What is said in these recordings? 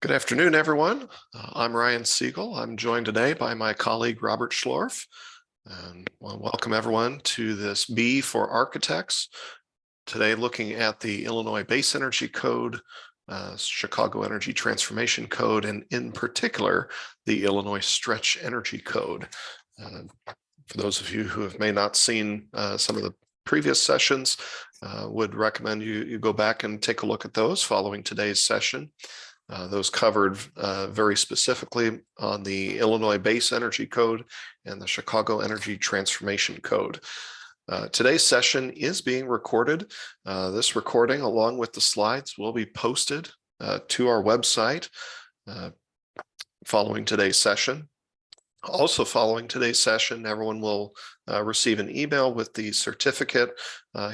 Good afternoon, everyone. I'm Ryan Siegel. I'm joined today by my colleague, Robert Schlorf. And welcome everyone to this B for Architects. Today, looking at the Illinois Base Energy Code, Chicago Energy Transformation Code, and in particular, the Illinois Stretch Energy Code. For those of you who may not seen some of the previous sessions, would recommend you go back and take a look at those following today's session. Those covered very specifically on the Illinois Base Energy Code and the Chicago Energy Transformation Code. Today's session is being recorded. This recording, along with the slides, will be posted to our website following today's session. Also following today's session, everyone will receive an email with the certificate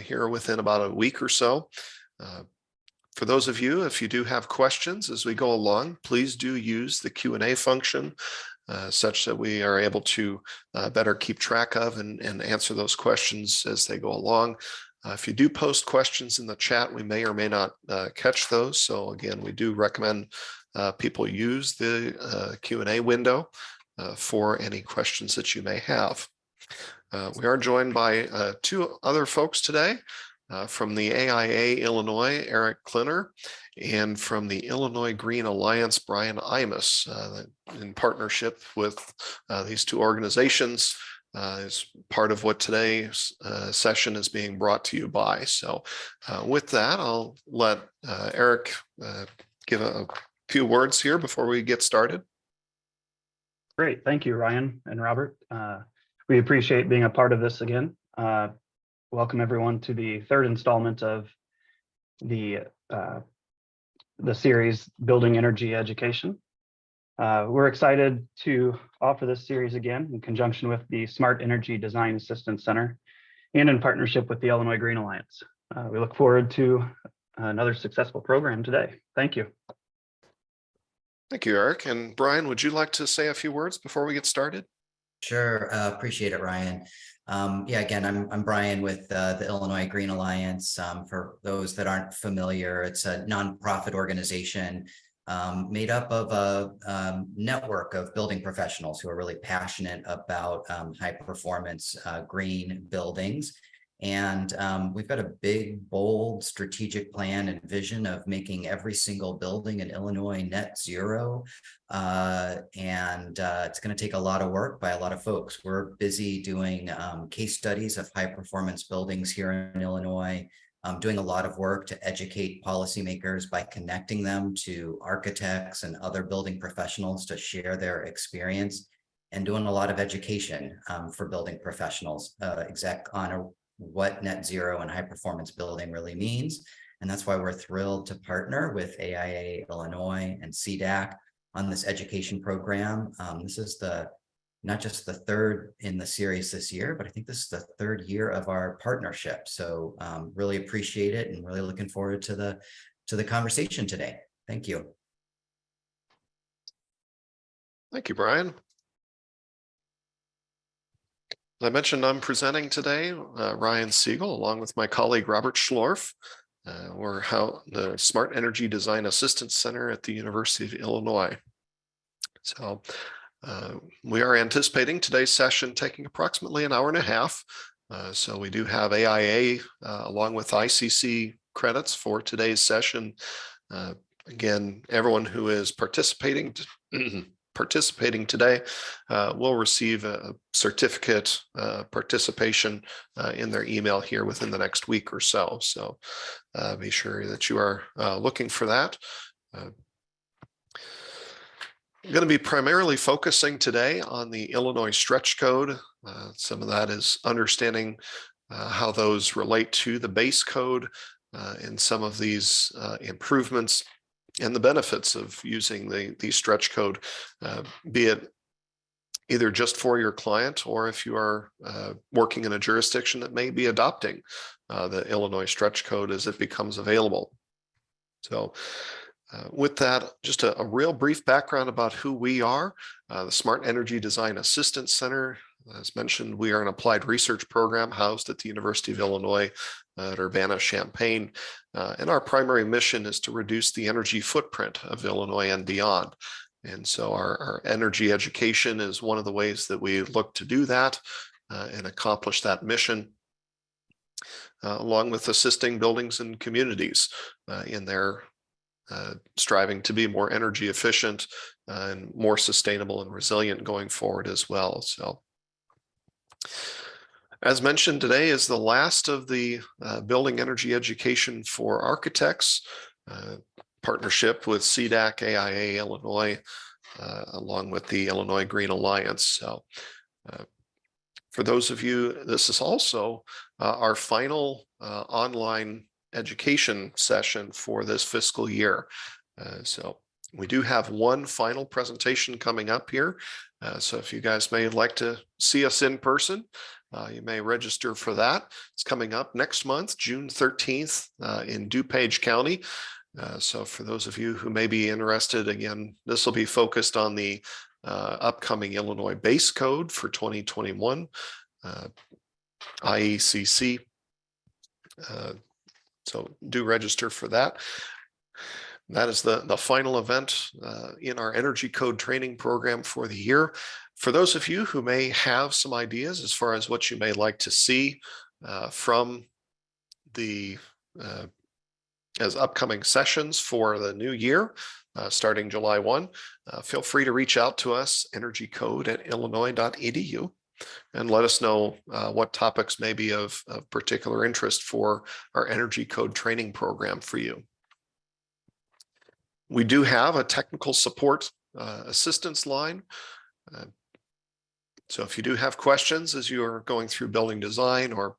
here within about a week or so. For those of you, if you do have questions as we go along, please do use the Q&A function such that we are able to better keep track of and answer those questions as they go along. If you do post questions in the chat, we may or may not catch those. So again, we do recommend people use the Q&A window for any questions that you may have. We are joined by two other folks today. From the AIA Illinois, Eric Klinner, and from the Illinois Green Alliance, Brian Imus, in partnership with these two organizations, is part of what today's session is being brought to you by. So with that, I'll let Eric give a few words here before we get started. Great. Thank you, Ryan and Robert. We appreciate being a part of this again. Welcome everyone to the third installment of the series Building Energy Education. We're excited to offer this series again in conjunction with the Smart Energy Design Assistance Center and in partnership with the Illinois Green Alliance. We look forward to another successful program today. Thank you. Thank you, Eric. And Brian, would you like to say a few words before we get started? Sure. Appreciate it, Ryan. Yeah, again, I'm Brian with the Illinois Green Alliance. For those that aren't familiar, it's a nonprofit organization made up of a network of building professionals who are really passionate about high performance green buildings. And we've got a big, bold strategic plan and vision of making every single building in Illinois net zero. It's going to take a lot of work by a lot of folks. We're busy doing case studies of high performance buildings here in Illinois, doing a lot of work to educate policymakers by connecting them to architects and other building professionals to share their experience, and doing a lot of education for building professionals on what net zero and high performance building really means. And that's why we're thrilled to partner with AIA Illinois and CDAC on this education program. This is not just the third in the series this year, but I think this is the third year of our partnership. So really appreciate it and really looking forward to the conversation today. Thank you. Thank you, Brian. As I mentioned, I'm presenting today, Ryan Siegel, along with my colleague, Robert Schlorf. We're the Smart Energy Design Assistance Center at the University of Illinois. So we are anticipating today's session taking approximately an hour and a half. So we do have AIA along with ICC credits for today's session. Again, everyone who is participating today will receive a certificate participation in their email here within the next week or so. So be sure that you are looking for that. I'm going to be primarily focusing today on the Illinois Stretch Code. Some of that is understanding how those relate to the base code and some of these improvements and the benefits of using the stretch code, be it either just for your client or if you are working in a jurisdiction that may be adopting the Illinois stretch code as it becomes available. So with that, just a real brief background about who we are. The Smart Energy Design Assistance Center, as mentioned, we are an applied research program housed at the University of Illinois at Urbana-Champaign. And our primary mission is to reduce the energy footprint of Illinois and beyond. And so our energy education is one of the ways that we look to do that and accomplish that mission, along with assisting buildings and communities in their striving to be more energy efficient and more sustainable and resilient going forward as well. So, as mentioned, today is the last of the Building Energy Education for Architects partnership with CDAC AIA Illinois, along with the Illinois Green Alliance. So, for those of you, this is also our final online education session for this fiscal year. So we do have one final presentation coming up here. So if you guys may like to see us in person, you may register for that. It's coming up next month, June 13th in DuPage County. So for those of you who may be interested, again, this will be focused on the upcoming Illinois Base Code for 2021, IECC. So do register for that. That is the final event in our Energy Code training program for the year. For those of you who may have some ideas as far as what you may like to see from the as upcoming sessions for the new year, starting July 1, feel free to reach out to us, energycode@illinois.edu, and let us know what topics may be of particular interest for our Energy Code training program for you. We do have a technical support assistance line. So if you do have questions as you are going through building design or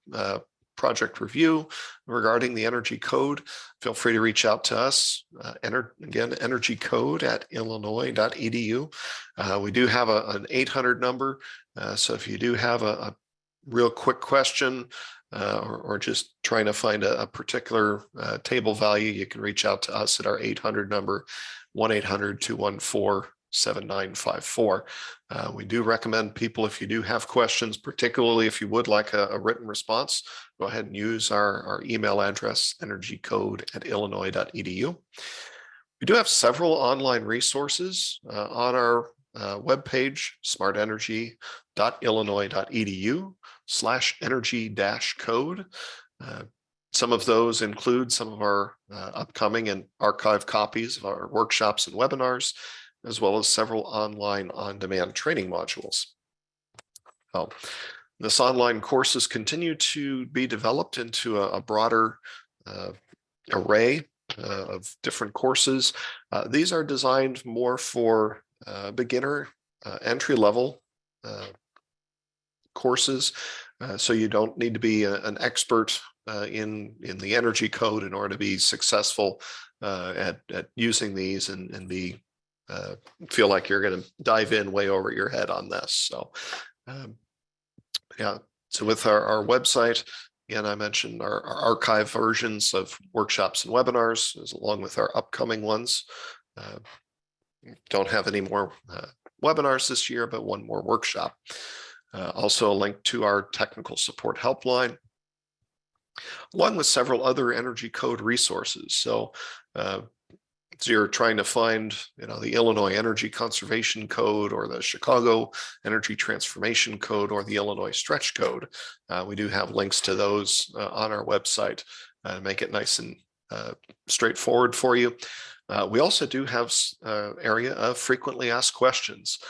project review regarding the Energy Code, feel free to reach out to us. Again, energycode@illinois.edu. We do have an 800 number. So if you do have a real quick question or just trying to find a particular table value, you can reach out to us at our 800 number, 1-800-214-7954. We do recommend people, if you do have questions, particularly if you would like a written response, go ahead and use our email address, energycode@illinois.edu. We do have several online resources on our webpage, smartenergy.illinois.edu/energy-code. Some of those include some of our upcoming and archived copies of our workshops and webinars, as well as several online on-demand training modules. This online courses continue to be developed into a broader array of different courses. These are designed more for beginner entry-level courses, so you don't need to be an expert in the Energy Code in order to be successful at using these and be feel like you're going to dive in way over your head on this. So yeah, so with our website, again, I mentioned our archive versions of workshops and webinars, along with our upcoming ones. Don't have any more webinars this year, but one more workshop. Also a link to our technical support helpline, along with several other Energy Code resources. So you're trying to find, the Illinois Energy Conservation Code or the Chicago Energy Transformation Code or the Illinois Stretch Code. We do have links to those on our website to make it nice and straightforward for you. We also do have an area of frequently asked questions.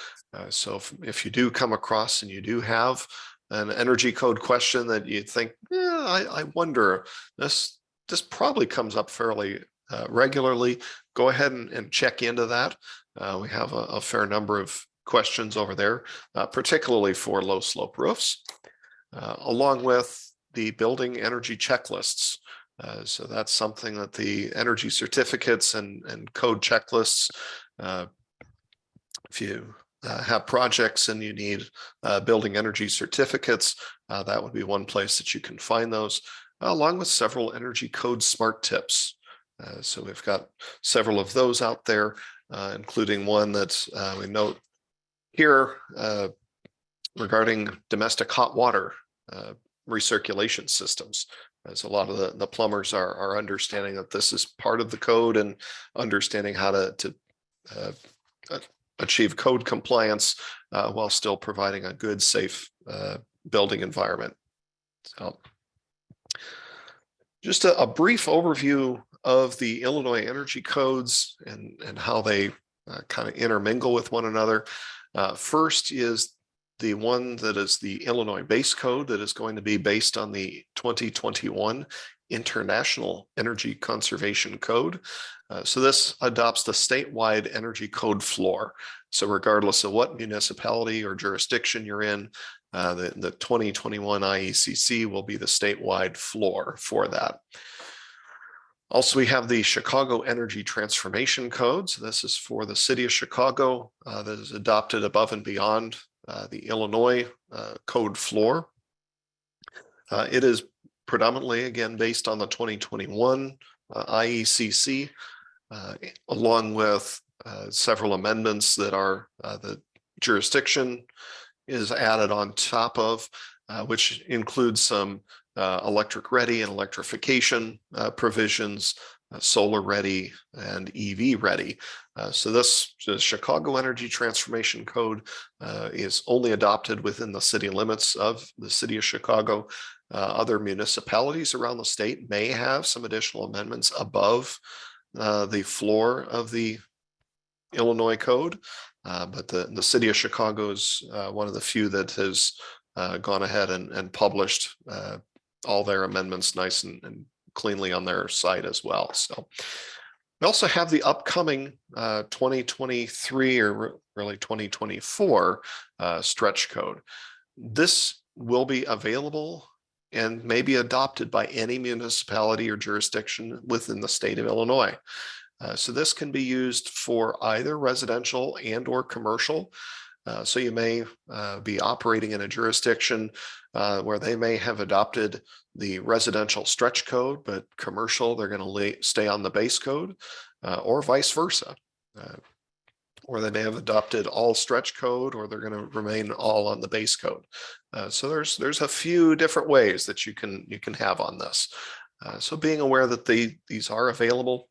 So if you do come across and you do have an Energy Code question that you think, I wonder, this probably comes up fairly regularly, go ahead and check into that. We have a fair number of questions over there, particularly for low slope roofs, along with the building energy checklists. So that's something that the energy certificates and code checklists, if you have projects and you need building energy certificates, that would be one place that you can find those, along with several Energy Code smart tips. So we've got several of those out there, including one that we note here regarding domestic hot water recirculation systems. as a lot of the plumbers are understanding that this is part of the code and understanding how to achieve code compliance while still providing a good, safe building environment. So just a brief overview of the Illinois energy codes and how they kind of intermingle with one another. First is the one that is the Illinois base code that is going to be based on the 2021 International Energy Conservation Code. So this adopts the statewide energy code floor. So regardless of what municipality or jurisdiction you're in, the 2021 IECC will be the statewide floor for that. Also, we have the Chicago Energy Transformation Code. So this is for the city of Chicago that is adopted above and beyond the Illinois code floor. It is predominantly, again, based on the 2021 IECC, along with several amendments that are the jurisdiction is added on top of, which includes some electric ready and electrification provisions, solar ready and EV ready. So this the Chicago Energy Transformation Code is only adopted within the city limits of the city of Chicago. Other municipalities around the state may have some additional amendments above the floor of the Illinois code, but the city of Chicago is one of the few that has gone ahead and published all their amendments nice and cleanly on their site as well. So we also have the upcoming 2023 or really 2024 stretch code. This will be available and may be adopted by any municipality or jurisdiction within the state of Illinois. So this can be used for either residential and or commercial. So you may be operating in a jurisdiction where they may have adopted the residential stretch code, but commercial, they're going to stay on the base code, or vice versa. Or they may have adopted all stretch code, or they're going to remain all on the base code. So there's a few different ways that you can have on this. So being aware that these are available.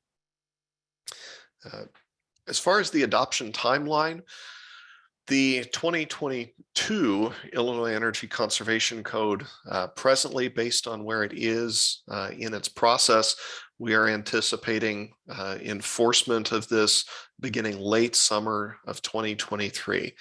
As far as the adoption timeline, the 2022 Illinois Energy Conservation Code, presently based on where it is in its process, we are anticipating enforcement of this beginning late summer of 2023,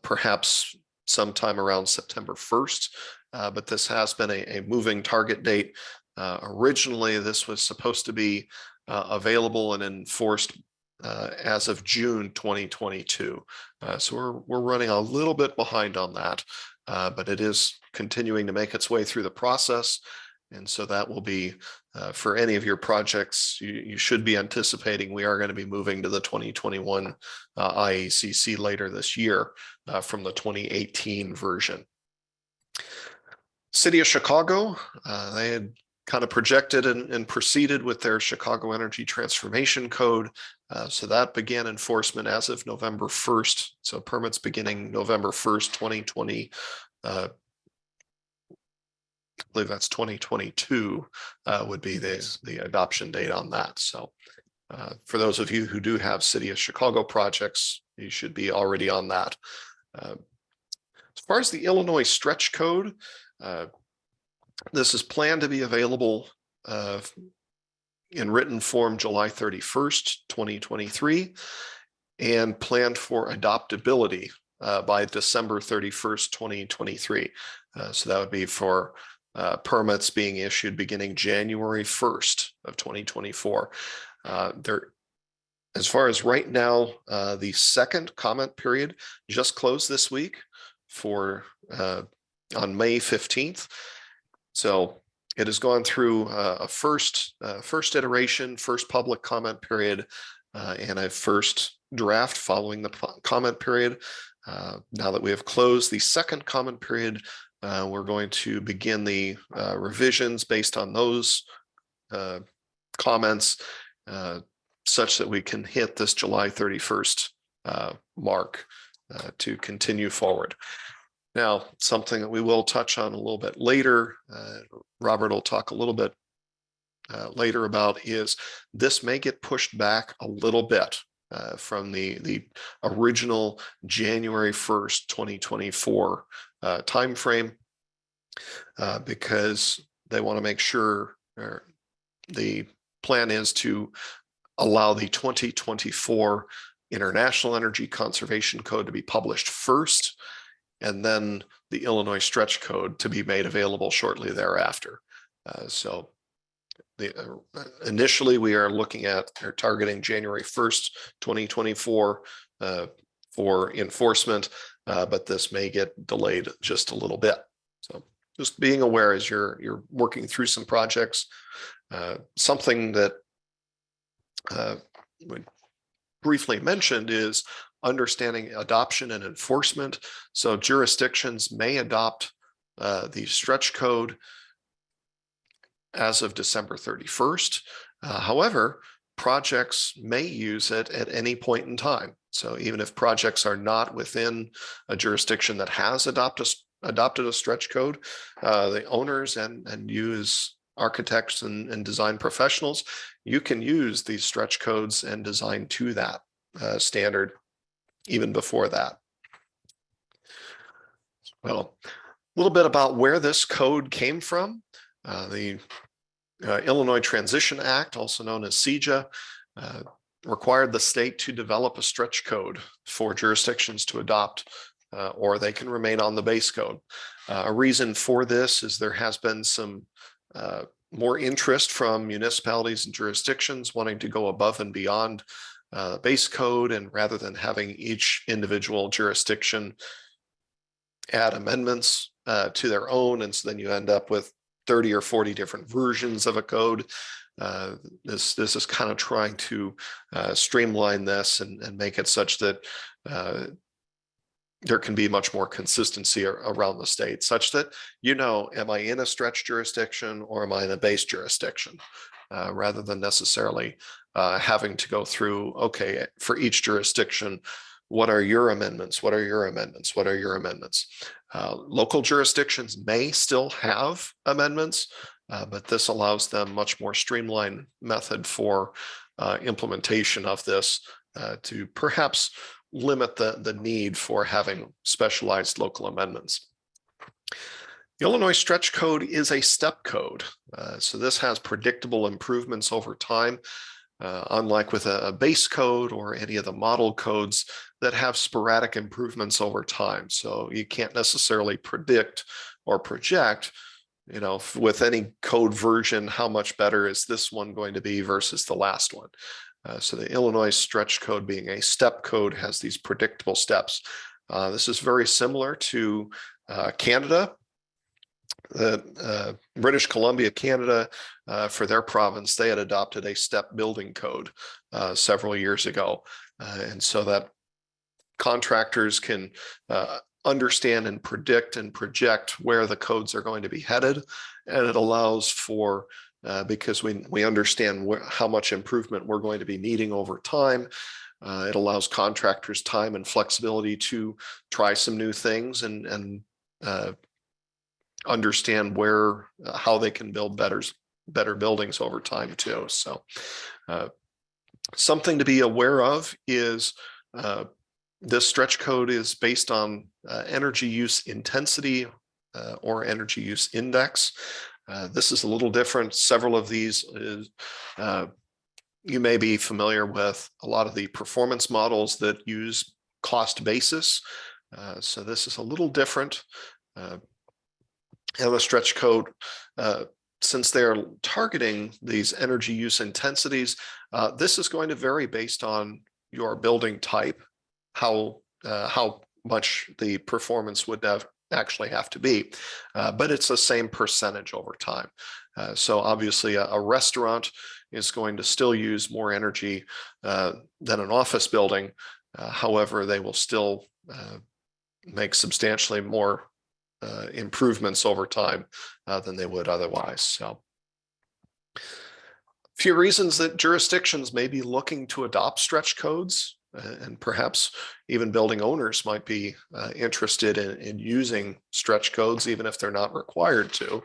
perhaps sometime around September 1st, but this has been a moving target date. Originally, this was supposed to be available and enforced as of June 2022. So we're running a little bit behind on that, but it is continuing to make its way through the process. And so that will be for any of your projects, you should be anticipating we are going to be moving to the 2021 IECC later this year from the 2018 version. City of Chicago, they had kind of projected and proceeded with their Chicago Energy Transformation Code. So that began enforcement as of November 1st. So permits beginning November 1st, 2020. I believe that's 2022 would be the adoption date on that. So for those of you who do have City of Chicago projects, you should be already on that. As far as the Illinois stretch code, this is planned to be available in written form July 31st, 2023, and planned for adoptability by December 31st, 2023. So that would be for permits being issued beginning January 1st of 2024. As far as right now, the second comment period just closed this week for on May 15th. So it has gone through a first iteration, first public comment period, and a first draft following the comment period. Now that we have closed the second comment period, we're going to begin the revisions based on those comments, such that we can hit this July 31st mark to continue forward. Now, something that we will touch on a little bit later, Robert will talk a little bit later about, is this may get pushed back a little bit from the original January 1st, 2024 timeframe, because they want to make sure the plan is to allow the 2024 International Energy Conservation Code to be published first, and then the Illinois Stretch Code to be made available shortly thereafter. So initially we are looking at or targeting January 1st, 2024 for enforcement, but this may get delayed just a little bit. So just being aware as you're working through some projects. Something that we briefly mentioned is understanding adoption and enforcement. So jurisdictions may adopt the stretch code as of December 31st. However, projects may use it at any point in time. So even if projects are not within a jurisdiction that has adopted a stretch code, the owners and you as architects and design professionals, you can use these stretch codes and design to that standard even before that. Well, a little bit about where this code came from. The Illinois Transition Act, also known as CEJA, required the state to develop a stretch code for jurisdictions to adopt, or they can remain on the base code. A reason for this is there has been some more interest from municipalities and jurisdictions wanting to go above and beyond base code, and rather than having each individual jurisdiction add amendments to their own, and so then you end up with 30 or 40 different versions of a code. This is kind of trying to streamline this and make it such that there can be much more consistency around the state, such that, am I in a stretch jurisdiction or am I in a base jurisdiction? Rather than necessarily having to go through, okay, for each jurisdiction, what are your amendments? What are your amendments? What are your amendments? Local jurisdictions may still have amendments, but this allows them much more streamlined method for implementation of this to perhaps limit the need for having specialized local amendments. The Illinois Stretch Code is a step code. So this has predictable improvements over time, unlike with a base code or any of the model codes that have sporadic improvements over time. So you can't necessarily predict or project, with any code version, how much better is this one going to be versus the last one. So the Illinois Stretch Code, being a step code, has these predictable steps. This is very similar to Canada. British Columbia, Canada, for their province, they had adopted a step building code several years ago. And so that contractors can understand and predict and project where the codes are going to be headed. And it allows for, because we understand how much improvement we're going to be needing over time, it allows contractors time and flexibility to try some new things and understand how they can build better buildings over time too. So something to be aware of is this stretch code is based on energy use intensity or energy use index. This is a little different. Several of these you may be familiar with a lot of the performance models that use cost basis. So this is a little different. And the stretch code, since they're targeting these energy use intensities, this is going to vary based on your building type, how much the performance would actually have to be, but it's the same percentage over time. So obviously a restaurant is going to still use more energy than an office building. However, they will still make substantially more improvements over time than they would otherwise. So a few reasons that jurisdictions may be looking to adopt stretch codes. and perhaps even building owners might be interested in using stretch codes, even if they're not required to,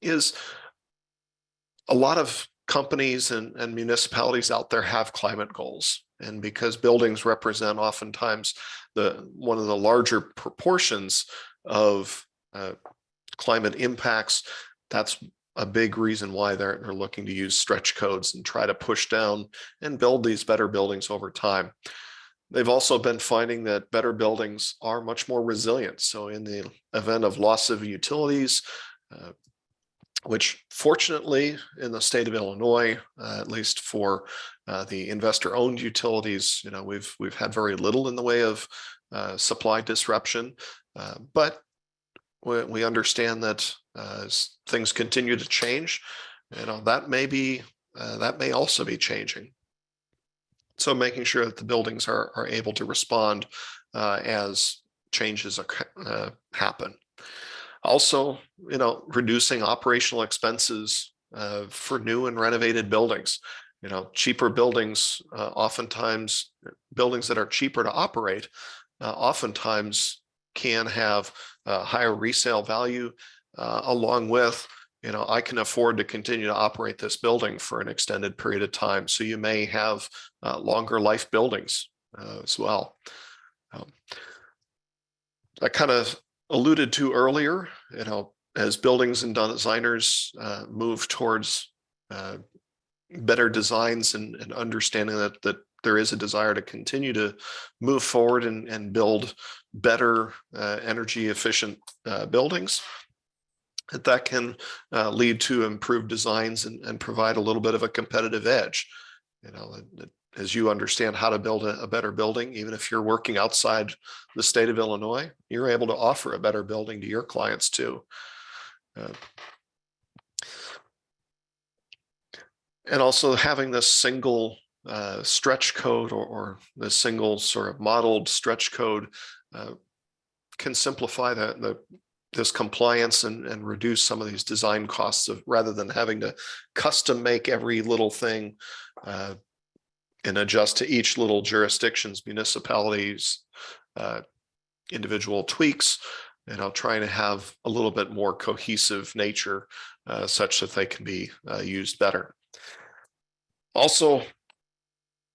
is a lot of companies and municipalities out there have climate goals. And because buildings represent oftentimes one of the larger proportions of climate impacts, that's a big reason why they're looking to use stretch codes and try to push down and build these better buildings over time. They've also been finding that better buildings are much more resilient. So in the event of loss of utilities, which fortunately in the state of Illinois, at least for the investor-owned utilities, we've had very little in the way of supply disruption, but we understand that as things continue to change, that may also be changing. So making sure that the buildings are able to respond as changes happen. Also, reducing operational expenses for new and renovated buildings. Cheaper buildings, oftentimes buildings that are cheaper to operate, oftentimes can have higher resale value, along with, I can afford to continue to operate this building for an extended period of time. So you may have longer life buildings as well. I kind of alluded to earlier, as buildings and designers move towards better designs and understanding that there is a desire to continue to move forward and build better energy efficient buildings, that can lead to improved designs and provide a little bit of a competitive edge. As you understand how to build a better building, even if you're working outside the state of Illinois, you're able to offer a better building to your clients too. And also having this single stretch code or the single sort of modeled stretch code can simplify this compliance and reduce some of these design costs rather than having to custom make every little thing and adjust to each little jurisdiction's, municipalities, individual tweaks, trying to have a little bit more cohesive nature such that they can be used better. Also,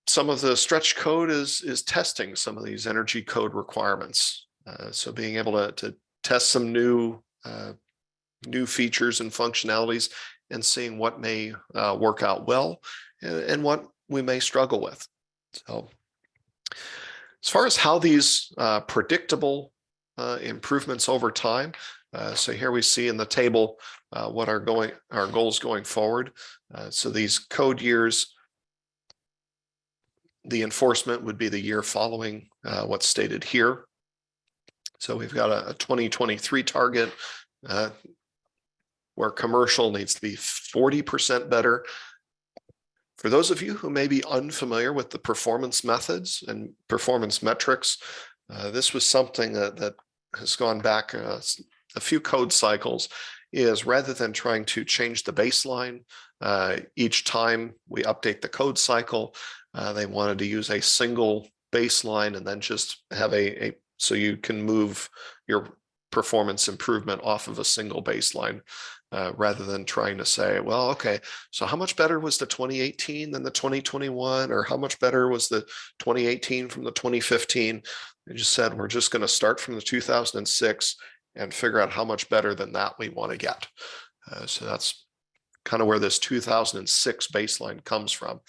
some of the stretch code is testing some of these energy code requirements. So being able to test some new features and functionalities and seeing what may work out well and what we may struggle with. So as far as how these predictable improvements over time, so here we see in the table what our goals going forward. So these code years, the enforcement would be the year following what's stated here. So we've got a 2023 target where commercial needs to be 40% better. For those of you who may be unfamiliar with the performance methods and performance metrics, this was something that has gone back a few code cycles, is rather than trying to change the baseline each time we update the code cycle, they wanted to use a single baseline and then just have so you can move your performance improvement off of a single baseline. Rather than trying to say, well, okay, so how much better was the 2018 than the 2021, or how much better was the 2018 from the 2015? They just said, we're just going to start from the 2006 and figure out how much better than that we want to get. So that's kind of where this 2006 baseline comes from.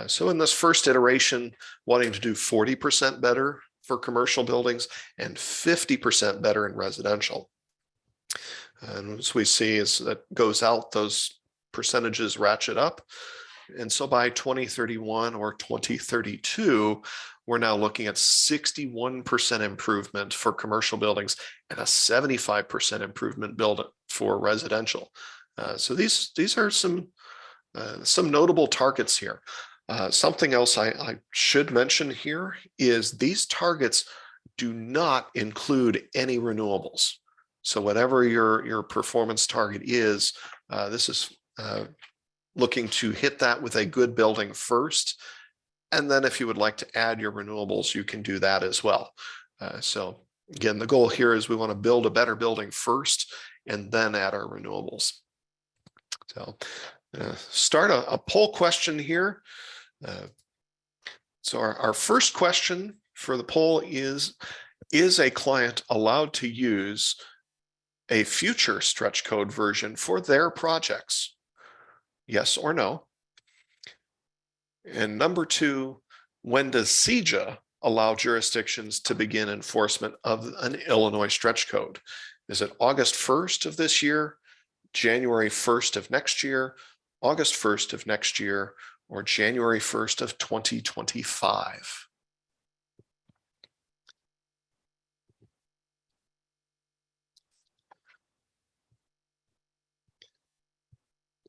So in this first iteration, wanting to do 40% better for commercial buildings and 50% better in residential. And as we see, as that goes out, those percentages ratchet up. And so by 2031 or 2032, we're now looking at 61% improvement for commercial buildings and a 75% improvement for residential. So these are some notable targets here. Something else I should mention here is these targets do not include any renewables. So whatever your performance target is, this is looking to hit that with a good building first, And then if you would like to add your renewables, you can do that as well. So again, the goal here is we want to build a better building first and then add our renewables. So start a poll question here. So our first question for the poll is a client allowed to use a future stretch code version for their projects? Yes or no? And number two, when does CEJA allow jurisdictions to begin enforcement of an Illinois stretch code? Is it August 1st of this year, January 1st of next year, August 1st of next year, or January 1st of 2025?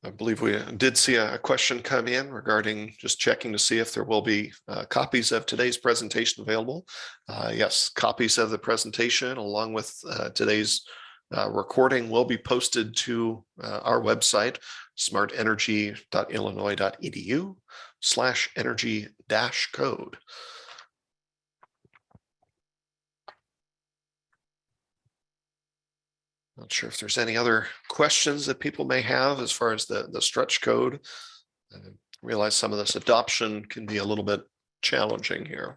I believe we did see a question come in regarding just checking to see if there will be copies of today's presentation available. Yes, copies of the presentation along with today's recording will be posted to our website, smartenergy.illinois.edu/energy-code. Not sure if there's any other questions that people may have as far as the stretch code. I realize some of this adoption can be a little bit challenging here.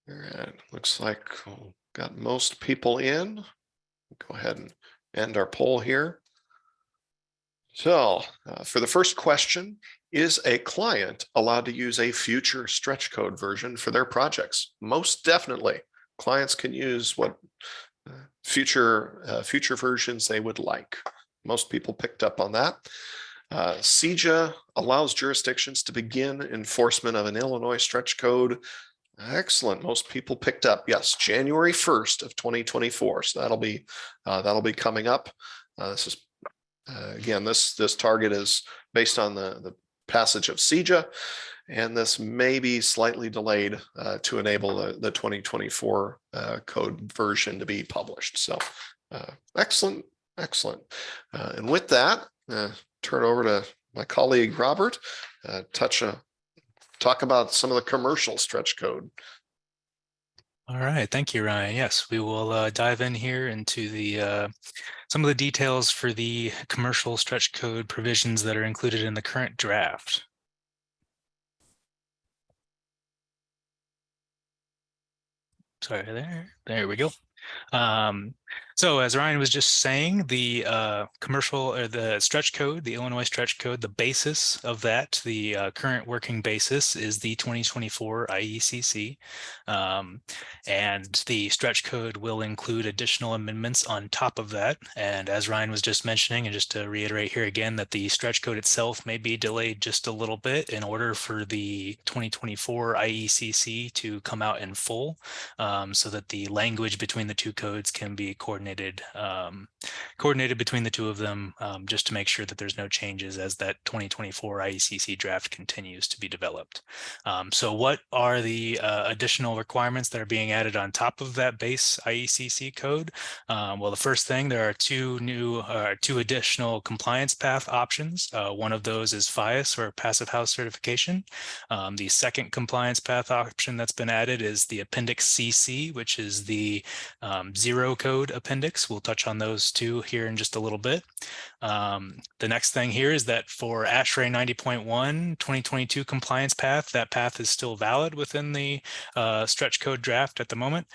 All right, looks like we've got most people in. Go ahead and end our poll here. So for the first question, is a client allowed to use a future stretch code version for their projects? Most definitely. Clients can use what future versions they would like. Most people picked up on that. CEJA allows jurisdictions to begin enforcement of an Illinois stretch code. Excellent. Most people picked up, yes, January 1st of 2024. So that'll be coming up. This is again, this target is based on the passage of CEJA, and this may be slightly delayed to enable the 2024 code version to be published. So excellent. And with that, turn over to my colleague, Robert, talk about some of the commercial stretch code. All right, thank you, Ryan. Yes, we will dive in here into the some of the details for the commercial stretch code provisions that are included in the current draft. Sorry, there we go. So as Ryan was just saying, the commercial or the stretch code, the Illinois stretch code, the basis of that, the current working basis is the 2024 IECC. And the stretch code will include additional amendments on top of that. And as Ryan was just mentioning, and just to reiterate here again, that the stretch code itself may be delayed just a little bit in order for the 2024 IECC to come out in full, so that the language between the two codes can be coordinated between the two of them, just to make sure that there's no changes as that 2024 IECC draft continues to be developed. So what are the additional requirements that are being added on top of that base IECC code? Well, the first thing, there are two additional compliance path options. One of those is FIAS, or Passive House Certification. The second compliance path option that's been added is the Appendix CC, which is the zero code appendix. We'll touch on those two here in just a little bit. The next thing here is that for ASHRAE 90.1 2022 compliance path, that path is still valid within the stretch code draft at the moment.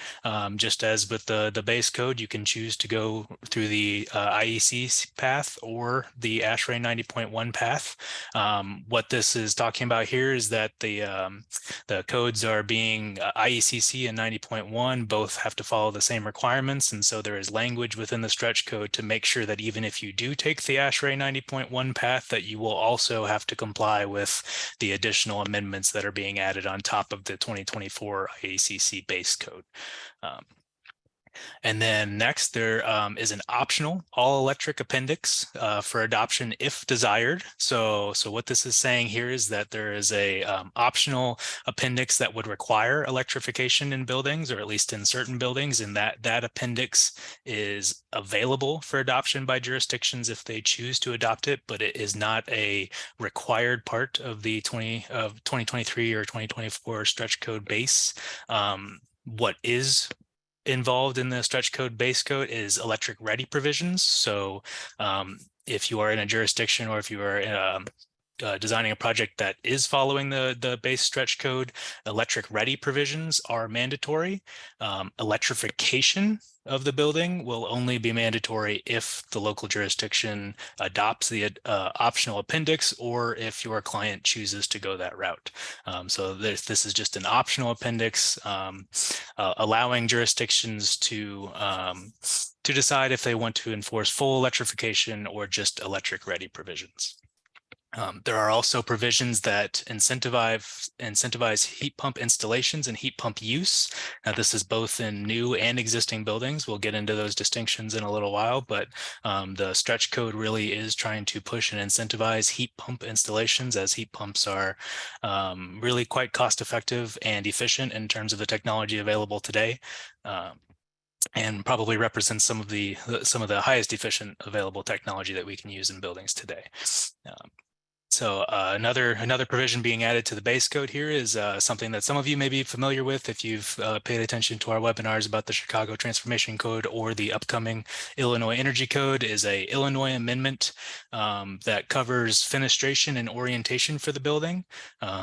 Just as with the base code, you can choose to go through the IEC path or the ASHRAE 90.1 path. What this is talking about here is that the codes are being IECC and 90.1 both have to follow the same requirements, and so there is language within the stretch code to make sure that even if you do take the ASHRAE 90.1 path, that you will also have to comply with the additional amendments that are being added on top of the 2024 IECC base code. And then next, there is an optional all-electric appendix for adoption if desired. So what this is saying here is that there is a optional appendix that would require electrification in buildings, or at least in certain buildings, and that appendix is available for adoption by jurisdictions if they choose to adopt it, but it is not a required part of the 2023 or 2024 stretch code base. What is involved in the stretch code base code is electric ready provisions. So if you are in a jurisdiction, or if you are designing a project that is following the base stretch code, electric ready provisions are mandatory. Electrification of the building will only be mandatory if the local jurisdiction adopts the optional appendix, or if your client chooses to go that route. So this is just an optional appendix, allowing jurisdictions to decide if they want to enforce full electrification or just electric ready provisions. There are also provisions that incentivize heat pump installations and heat pump use. Now, this is both in new and existing buildings. We'll get into those distinctions in a little while, but the stretch code really is trying to push and incentivize heat pump installations, as heat pumps are really quite cost effective and efficient in terms of the technology available today. And probably represents some of the highest efficient available technology that we can use in buildings today. So another provision being added to the base code here is something that some of you may be familiar with if you've paid attention to our webinars about the Chicago Transformation Code or the upcoming Illinois Energy Code, is a Illinois amendment that covers fenestration and orientation for the building.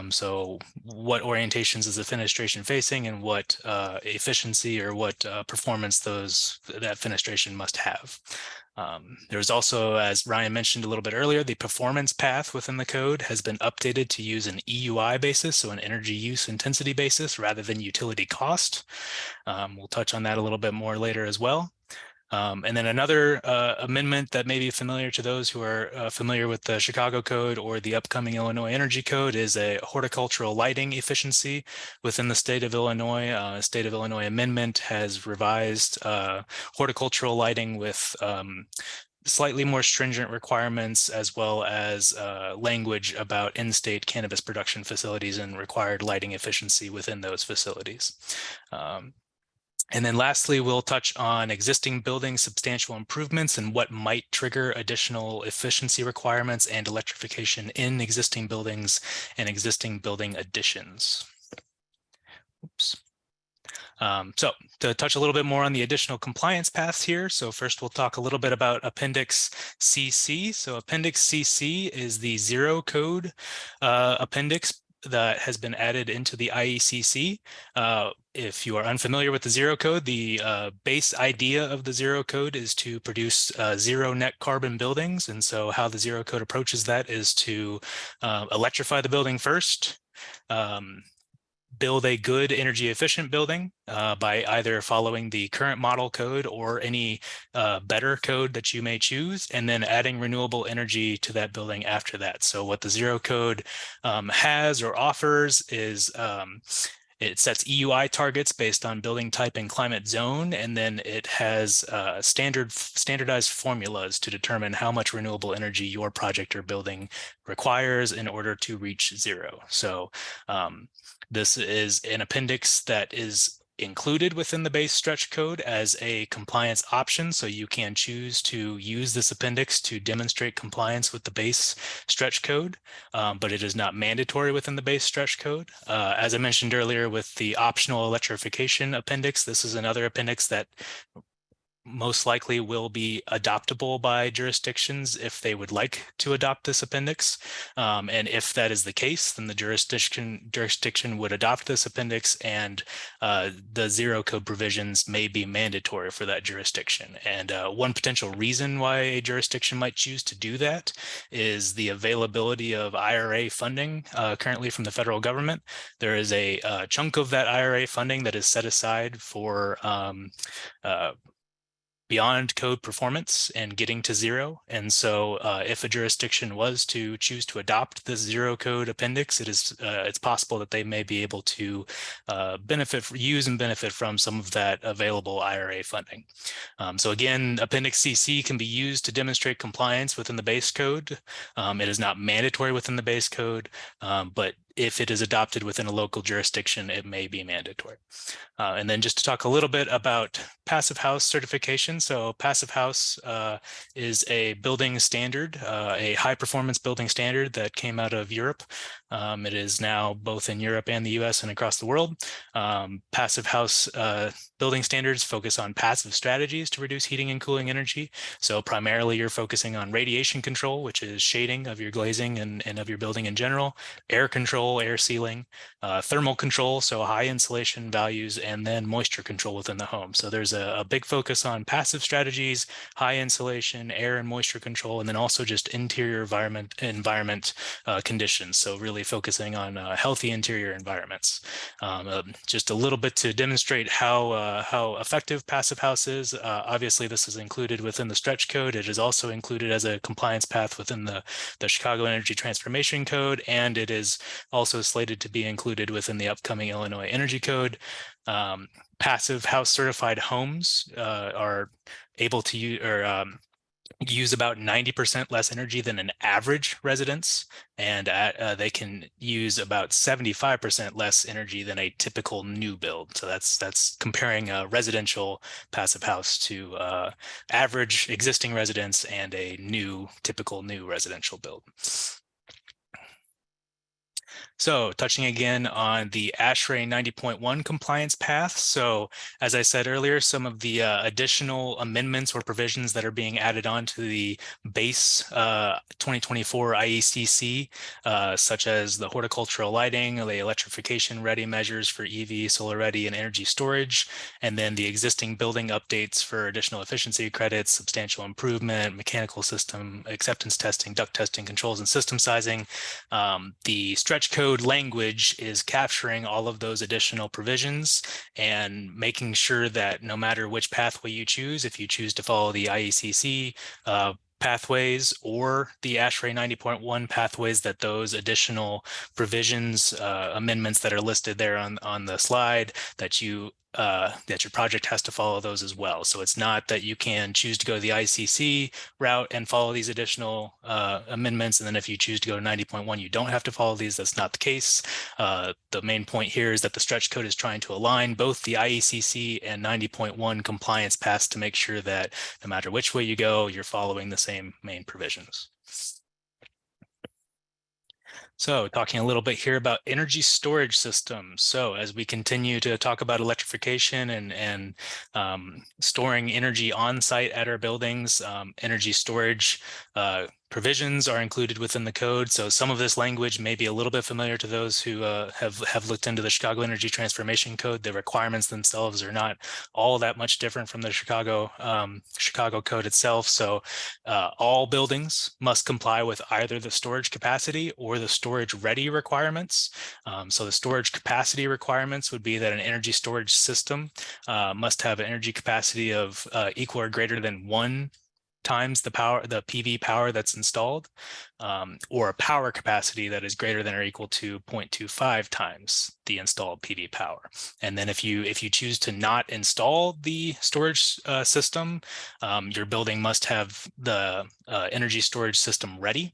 So what orientations is the fenestration facing, and what efficiency or what performance that fenestration must have. There's also, as Ryan mentioned a little bit earlier, the performance path within the code has been updated to use an EUI basis, so an energy use intensity basis, rather than utility cost. We'll touch on that a little bit more later as well. And then another amendment that may be familiar to those who are familiar with the Chicago Code or the upcoming Illinois Energy Code is a horticultural lighting efficiency within the state of Illinois. State of Illinois amendment has revised horticultural lighting with slightly more stringent requirements, as well as language about in-state cannabis production facilities and required lighting efficiency within those facilities. And then lastly, we'll touch on existing building substantial improvements and what might trigger additional efficiency requirements and electrification in existing buildings and existing building additions. Oops. So to touch a little bit more on the additional compliance paths here. So first we'll talk a little bit about Appendix CC. So Appendix CC is the zero code appendix that has been added into the IECC. If you are unfamiliar with the zero code, the base idea of the zero code is to produce zero net carbon buildings. And so how the zero code approaches that is to electrify the building first, build a good energy efficient building by either following the current model code or any better code that you may choose, and then adding renewable energy to that building after that. So what the zero code has or offers is it sets EUI targets based on building type and climate zone, and then it has standardized formulas to determine how much renewable energy your project or building requires in order to reach zero. So this is an appendix that is included within the base stretch code as a compliance option. So you can choose to use this appendix to demonstrate compliance with the base stretch code, but it is not mandatory within the base stretch code. As I mentioned earlier with the optional electrification appendix, this is another appendix that most likely will be adoptable by jurisdictions if they would like to adopt this appendix. And if that is the case, then the jurisdiction would adopt this appendix, and the zero code provisions may be mandatory for that jurisdiction. And one potential reason why a jurisdiction might choose to do that is the availability of IRA funding currently from the federal government. There is a chunk of that IRA funding that is set aside for beyond code performance and getting to zero. And so if a jurisdiction was to choose to adopt this zero code appendix, it's possible that they may be able to use and benefit from some of that available IRA funding. So again, Appendix CC can be used to demonstrate compliance within the base code. It is not mandatory within the base code, but if it is adopted within a local jurisdiction, it may be mandatory. And then just to talk a little bit about Passive House certification. So Passive House is a building standard, a high performance building standard that came out of Europe. It is now both in Europe and the US and across the world. Passive House building standards focus on passive strategies to reduce heating and cooling energy. So primarily you're focusing on radiation control, which is shading of your glazing and of your building in general, air control, air sealing, thermal control, so high insulation values, and then moisture control within the home. So there's a big focus on passive strategies, high insulation, air and moisture control, and then also just interior environment conditions. So really focusing on healthy interior environments. Just a little bit to demonstrate how effective Passive House is. Obviously, this is included within the stretch code. It is also included as a compliance path within the Chicago Energy Transformation Code, and it is also slated to be included within the upcoming Illinois Energy Code. Passive House certified homes are able to use about 90% less energy than an average residence, and they can use about 75% less energy than a typical new build. So that's comparing a residential passive house to average existing residence and a typical new residential build. So touching again on the ASHRAE 90.1 compliance path. So as I said earlier, some of the additional amendments or provisions that are being added on to the base 2024 IECC, such as the horticultural lighting, the electrification ready measures for EV, solar ready, and energy storage, and then the existing building updates for additional efficiency credits, substantial improvement, mechanical system acceptance testing, duct testing, controls, and system sizing. The stretch code language is capturing all of those additional provisions and making sure that no matter which pathway you choose, if you choose to follow the IECC pathways or the ASHRAE 90.1 pathways, that those additional provisions, amendments that are listed there on the slide, that your project has to follow those as well. So it's not that you can choose to go the ICC route and follow these additional amendments, and then if you choose to go to 90.1, you don't have to follow these. That's not the case. The main point here is that the stretch code is trying to align both the IECC and 90.1 compliance paths to make sure that no matter which way you go, you're following the same main provisions. So talking a little bit here about energy storage systems. So as we continue to talk about electrification and storing energy on site at our buildings, energy storage provisions are included within the code. So some of this language may be a little bit familiar to those who have looked into the Chicago Energy Transformation Code. The requirements themselves are not all that much different from the Chicago Code itself. So all buildings must comply with either the storage capacity or the storage ready requirements. So the storage capacity requirements would be that an energy storage system must have an energy capacity of equal or greater than 1 times the PV power that's installed, or a power capacity that is greater than or equal to 0.25 times the installed PV power. And then if you choose to not install the storage system, your building must have the energy storage system ready.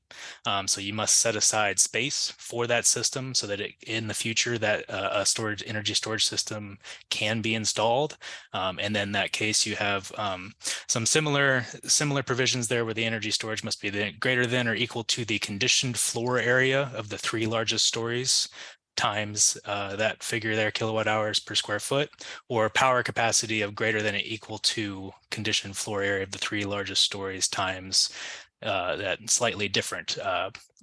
So you must set aside space for that system so that in the future that a energy storage system can be installed. And then in that case, you have some similar provisions there where the energy storage must be greater than or equal to the conditioned floor area of the 3 largest stories times that figure there, kilowatt hours per square foot, or power capacity of greater than or equal to conditioned floor area of the 3 largest stories times that slightly different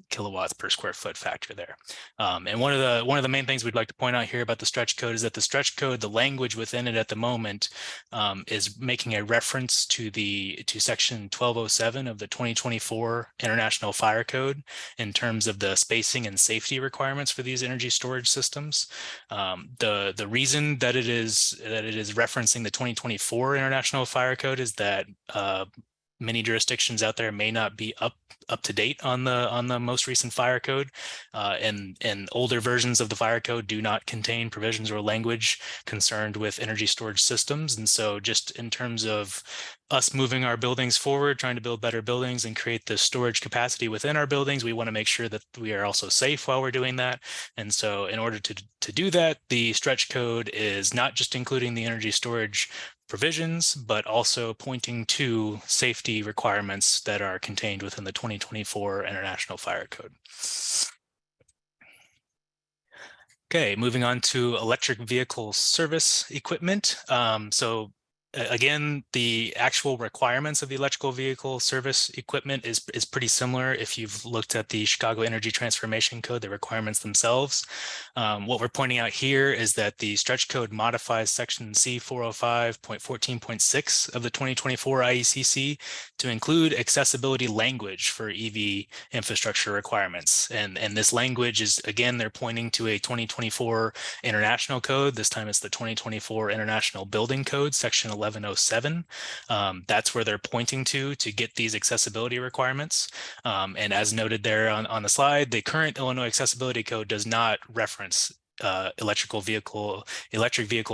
kilowatts per square foot factor there. And one of the main things we'd like to point out here about the stretch code is that the stretch code, the language within it at the moment, is making a reference to section 1207 of the 2024 International Fire Code in terms of the spacing and safety requirements for these energy storage systems. The reason that it is referencing the 2024 International Fire Code is that many jurisdictions out there may not be up to date on the most recent fire code, and older versions of the fire code do not contain provisions or language concerned with energy storage systems. And so just in terms of us moving our buildings forward, trying to build better buildings and create the storage capacity within our buildings, we want to make sure that we are also safe while we're doing that. And so in order to do that, the stretch code is not just including the energy storage provisions, but also pointing to safety requirements that are contained within the 2024 International Fire Code. Okay, moving on to electric vehicle service equipment. So again, the actual requirements of the electrical vehicle service equipment is pretty similar. If you've looked at the Chicago Energy Transformation Code, the requirements themselves. What we're pointing out here is that the stretch code modifies section C405.14.6 of the 2024 IECC to include accessibility language for EV infrastructure requirements. And this language is, again, they're pointing to a 2024 international code. This time it's the 2024 International Building Code, section 1107. That's where they're pointing to get these accessibility requirements. And as noted there on the slide, the current Illinois Accessibility Code does not reference electric vehicle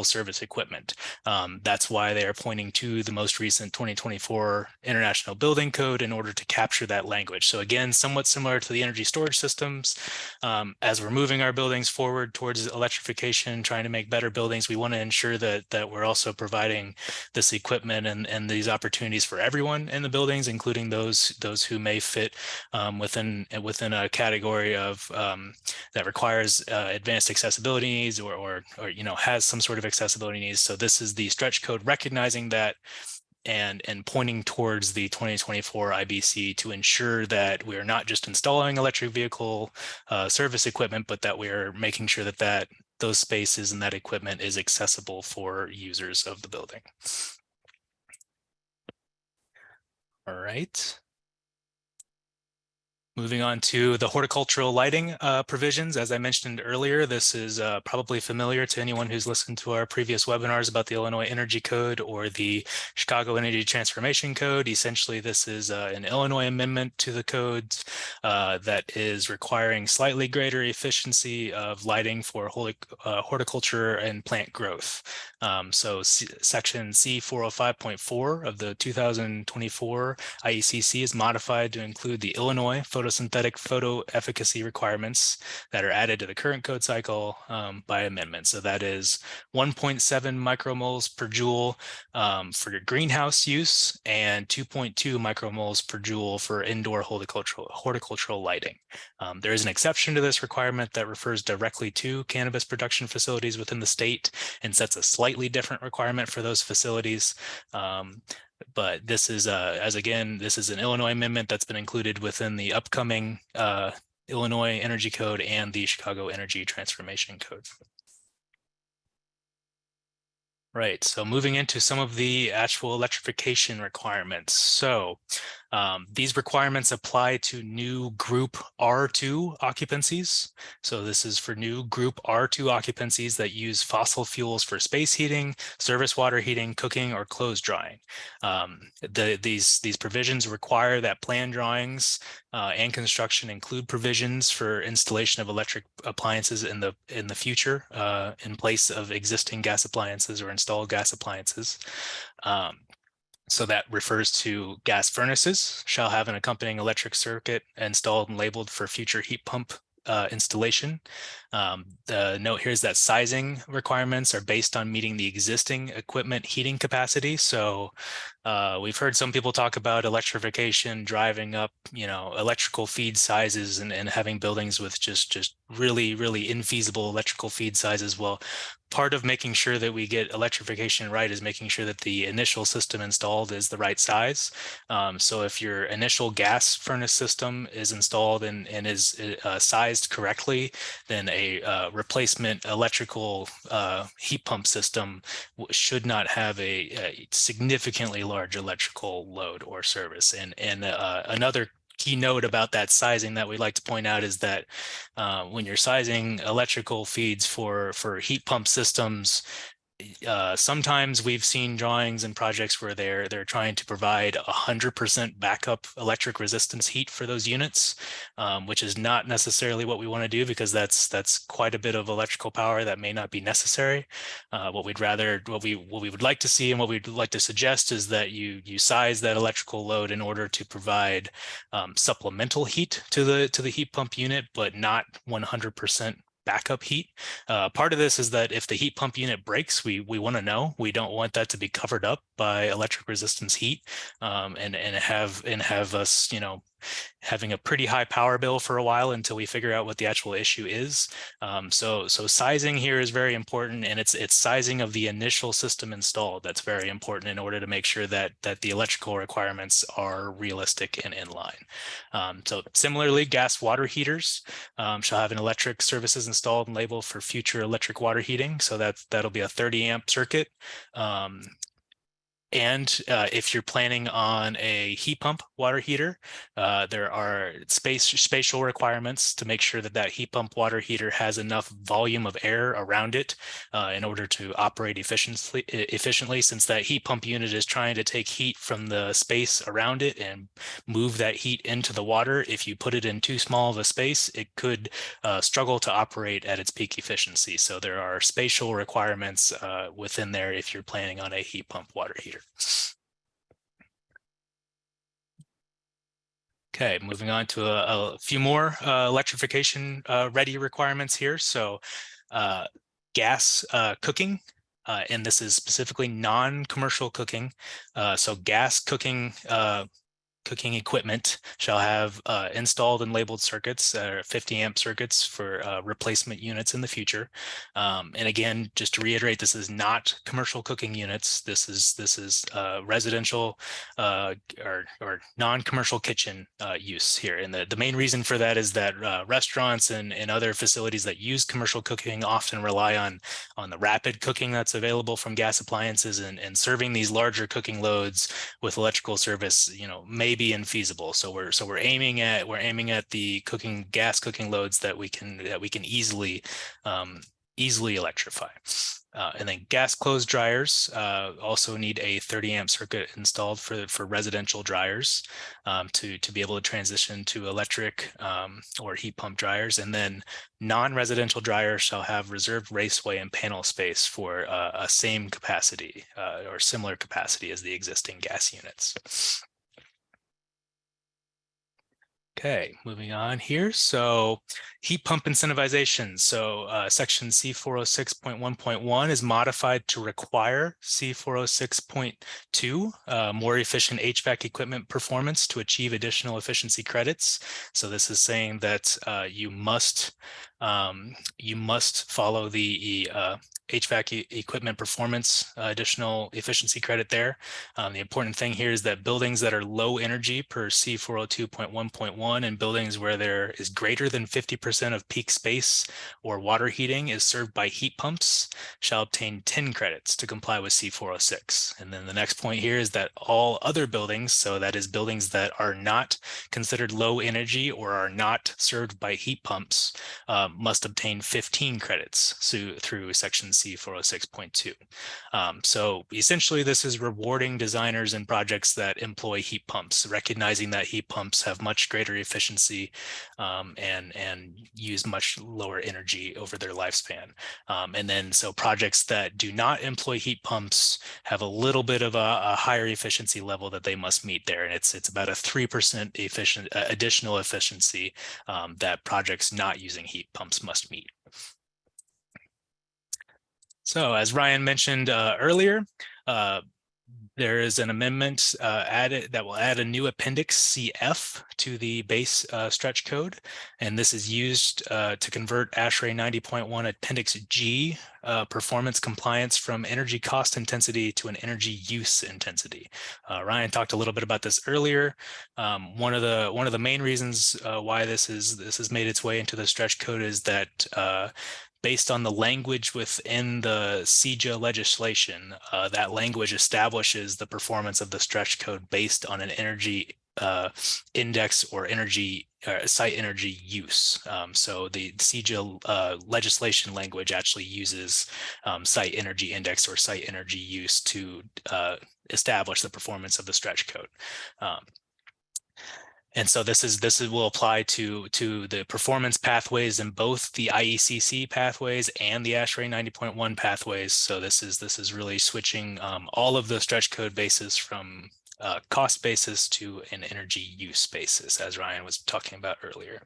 service equipment. That's why they are pointing to the most recent 2024 International Building Code in order to capture that language. So again, somewhat similar to the energy storage systems. As we're moving our buildings forward towards electrification, trying to make better buildings, we want to ensure that we're also providing this equipment and these opportunities for everyone in the buildings, including those who may fit within a category of that requires advanced accessibility needs or has some sort of accessibility needs. So this is the stretch code recognizing that and pointing towards the 2024 IBC to ensure that we are not just installing electric vehicle service equipment, but that we are making sure that those spaces and that equipment is accessible for users of the building. All right. Moving on to the horticultural lighting provisions. As I mentioned earlier, this is probably familiar to anyone who's listened to our previous webinars about the Illinois Energy Code or the Chicago Energy Transformation Code. Essentially, this is an Illinois amendment to the codes that is requiring slightly greater efficiency of lighting for horticulture and plant growth. So section C405.4 of the 2024 IECC is modified to include the Illinois photosynthetic photo efficacy requirements that are added to the current code cycle by amendment. So that is 1.7 micromoles per joule for your greenhouse use and 2.2 micromoles per joule for indoor horticultural lighting. There is an exception to this requirement that refers directly to cannabis production facilities within the state and sets a slightly different requirement for those facilities. But this is, this is an Illinois amendment that's been included within the upcoming Illinois Energy Code and the Chicago Energy Transformation Code. Right, so moving into some of the actual electrification requirements. So these requirements apply to new group R2 occupancies. So this is for new group R2 occupancies that use fossil fuels for space heating, service water heating, cooking, or clothes drying. These provisions require that plan drawings and construction include provisions for installation of electric appliances in the future in place of existing gas appliances or installed gas appliances. So that refers to gas furnaces shall have an accompanying electric circuit installed and labeled for future heat pump installation. The note here is that sizing requirements are based on meeting the existing equipment heating capacity. So we've heard some people talk about electrification driving up, electrical feed sizes and having buildings with just really, really infeasible electrical feed sizes. Well, part of making sure that we get electrification right is making sure that the initial system installed is the right size. So if your initial gas furnace system is installed and is sized correctly, then a replacement electrical heat pump system should not have a significantly large electrical load or service. And another key note about that sizing that we like to point out is that when you're sizing electrical feeds for heat pump systems, sometimes we've seen drawings and projects where they're trying to provide 100% backup electric resistance heat for those units, which is not necessarily what we want to do, because that's quite a bit of electrical power that may not be necessary. What we would like to see and what we'd like to suggest is that you size that electrical load in order to provide supplemental heat to the heat pump unit, but not 100% backup heat. Part of this is that if the heat pump unit breaks, we want to know. We don't want that to be covered up by electric resistance heat, and have us, having a pretty high power bill for a while until we figure out what the actual issue is. So sizing here is very important, and it's sizing of the initial system installed that's very important in order to make sure that the electrical requirements are realistic and in line. So similarly, gas water heaters shall have an electric services installed and labeled for future electric water heating. So that'll be a 30 amp circuit. And if you're planning on a heat pump water heater, there are spatial requirements to make sure that heat pump water heater has enough volume of air around it in order to operate efficiently, since that heat pump unit is trying to take heat from the space around it and move that heat into the water. If you put it in too small of a space, it could struggle to operate at its peak efficiency. So there are spatial requirements within there if you're planning on a heat pump water heater. Okay, moving on to a few more electrification ready requirements here. So gas cooking, and this is specifically non-commercial cooking. So gas cooking equipment shall have installed and labeled circuits, 50 amp circuits for replacement units in the future. And again, just to reiterate, this is not commercial cooking units. This is residential or non-commercial kitchen use here. And the main reason for that is that restaurants and other facilities that use commercial cooking often rely on the rapid cooking that's available from gas appliances, and serving these larger cooking loads with electrical service, may be infeasible. So we're aiming at the gas cooking loads that we can easily electrify. And then gas clothes dryers also need a 30 amp circuit installed for residential dryers to be able to transition to electric or heat pump dryers. And then non-residential dryers shall have reserved raceway and panel space for a same capacity or similar capacity as the existing gas units. Okay, moving on here. So heat pump incentivization. So section C406.1.1 is modified to require C406.2, more efficient HVAC equipment performance to achieve additional efficiency credits. So this is saying that you must follow the HVAC equipment performance additional efficiency credit there. The important thing here is that buildings that are low energy per C402.1.1 and buildings where there is greater than 50% of peak space or water heating is served by heat pumps shall obtain 10 credits to comply with C406. And then the next point here is that all other buildings, so that is buildings that are not considered low energy or are not served by heat pumps, must obtain 15 credits through section C406.2. So essentially this is rewarding designers and projects that employ heat pumps, recognizing that heat pumps have much greater efficiency and use much lower energy over their lifespan. And then so projects that do not employ heat pumps have a little bit of a higher efficiency level that they must meet there. And it's about a 3% additional efficiency that projects not using heat pumps must meet. So as Ryan mentioned earlier, There is an amendment added that will add a new appendix CF to the base stretch code. And this is used to convert ASHRAE 90.1 appendix G performance compliance from energy cost intensity to an energy use intensity. Ryan talked a little bit about this earlier. One of the main reasons why this has made its way into the stretch code is that based on the language within the CEJA legislation, that language establishes the performance of the stretch code based on an energy index or energy site energy use. So the CEJA legislation language actually uses site energy index or site energy use to establish the performance of the stretch code. And so this will apply to the performance pathways in both the IECC pathways and the ASHRAE 90.1 pathways. So this is really switching all of the stretch code basis from cost basis to an energy use basis, as Ryan was talking about earlier.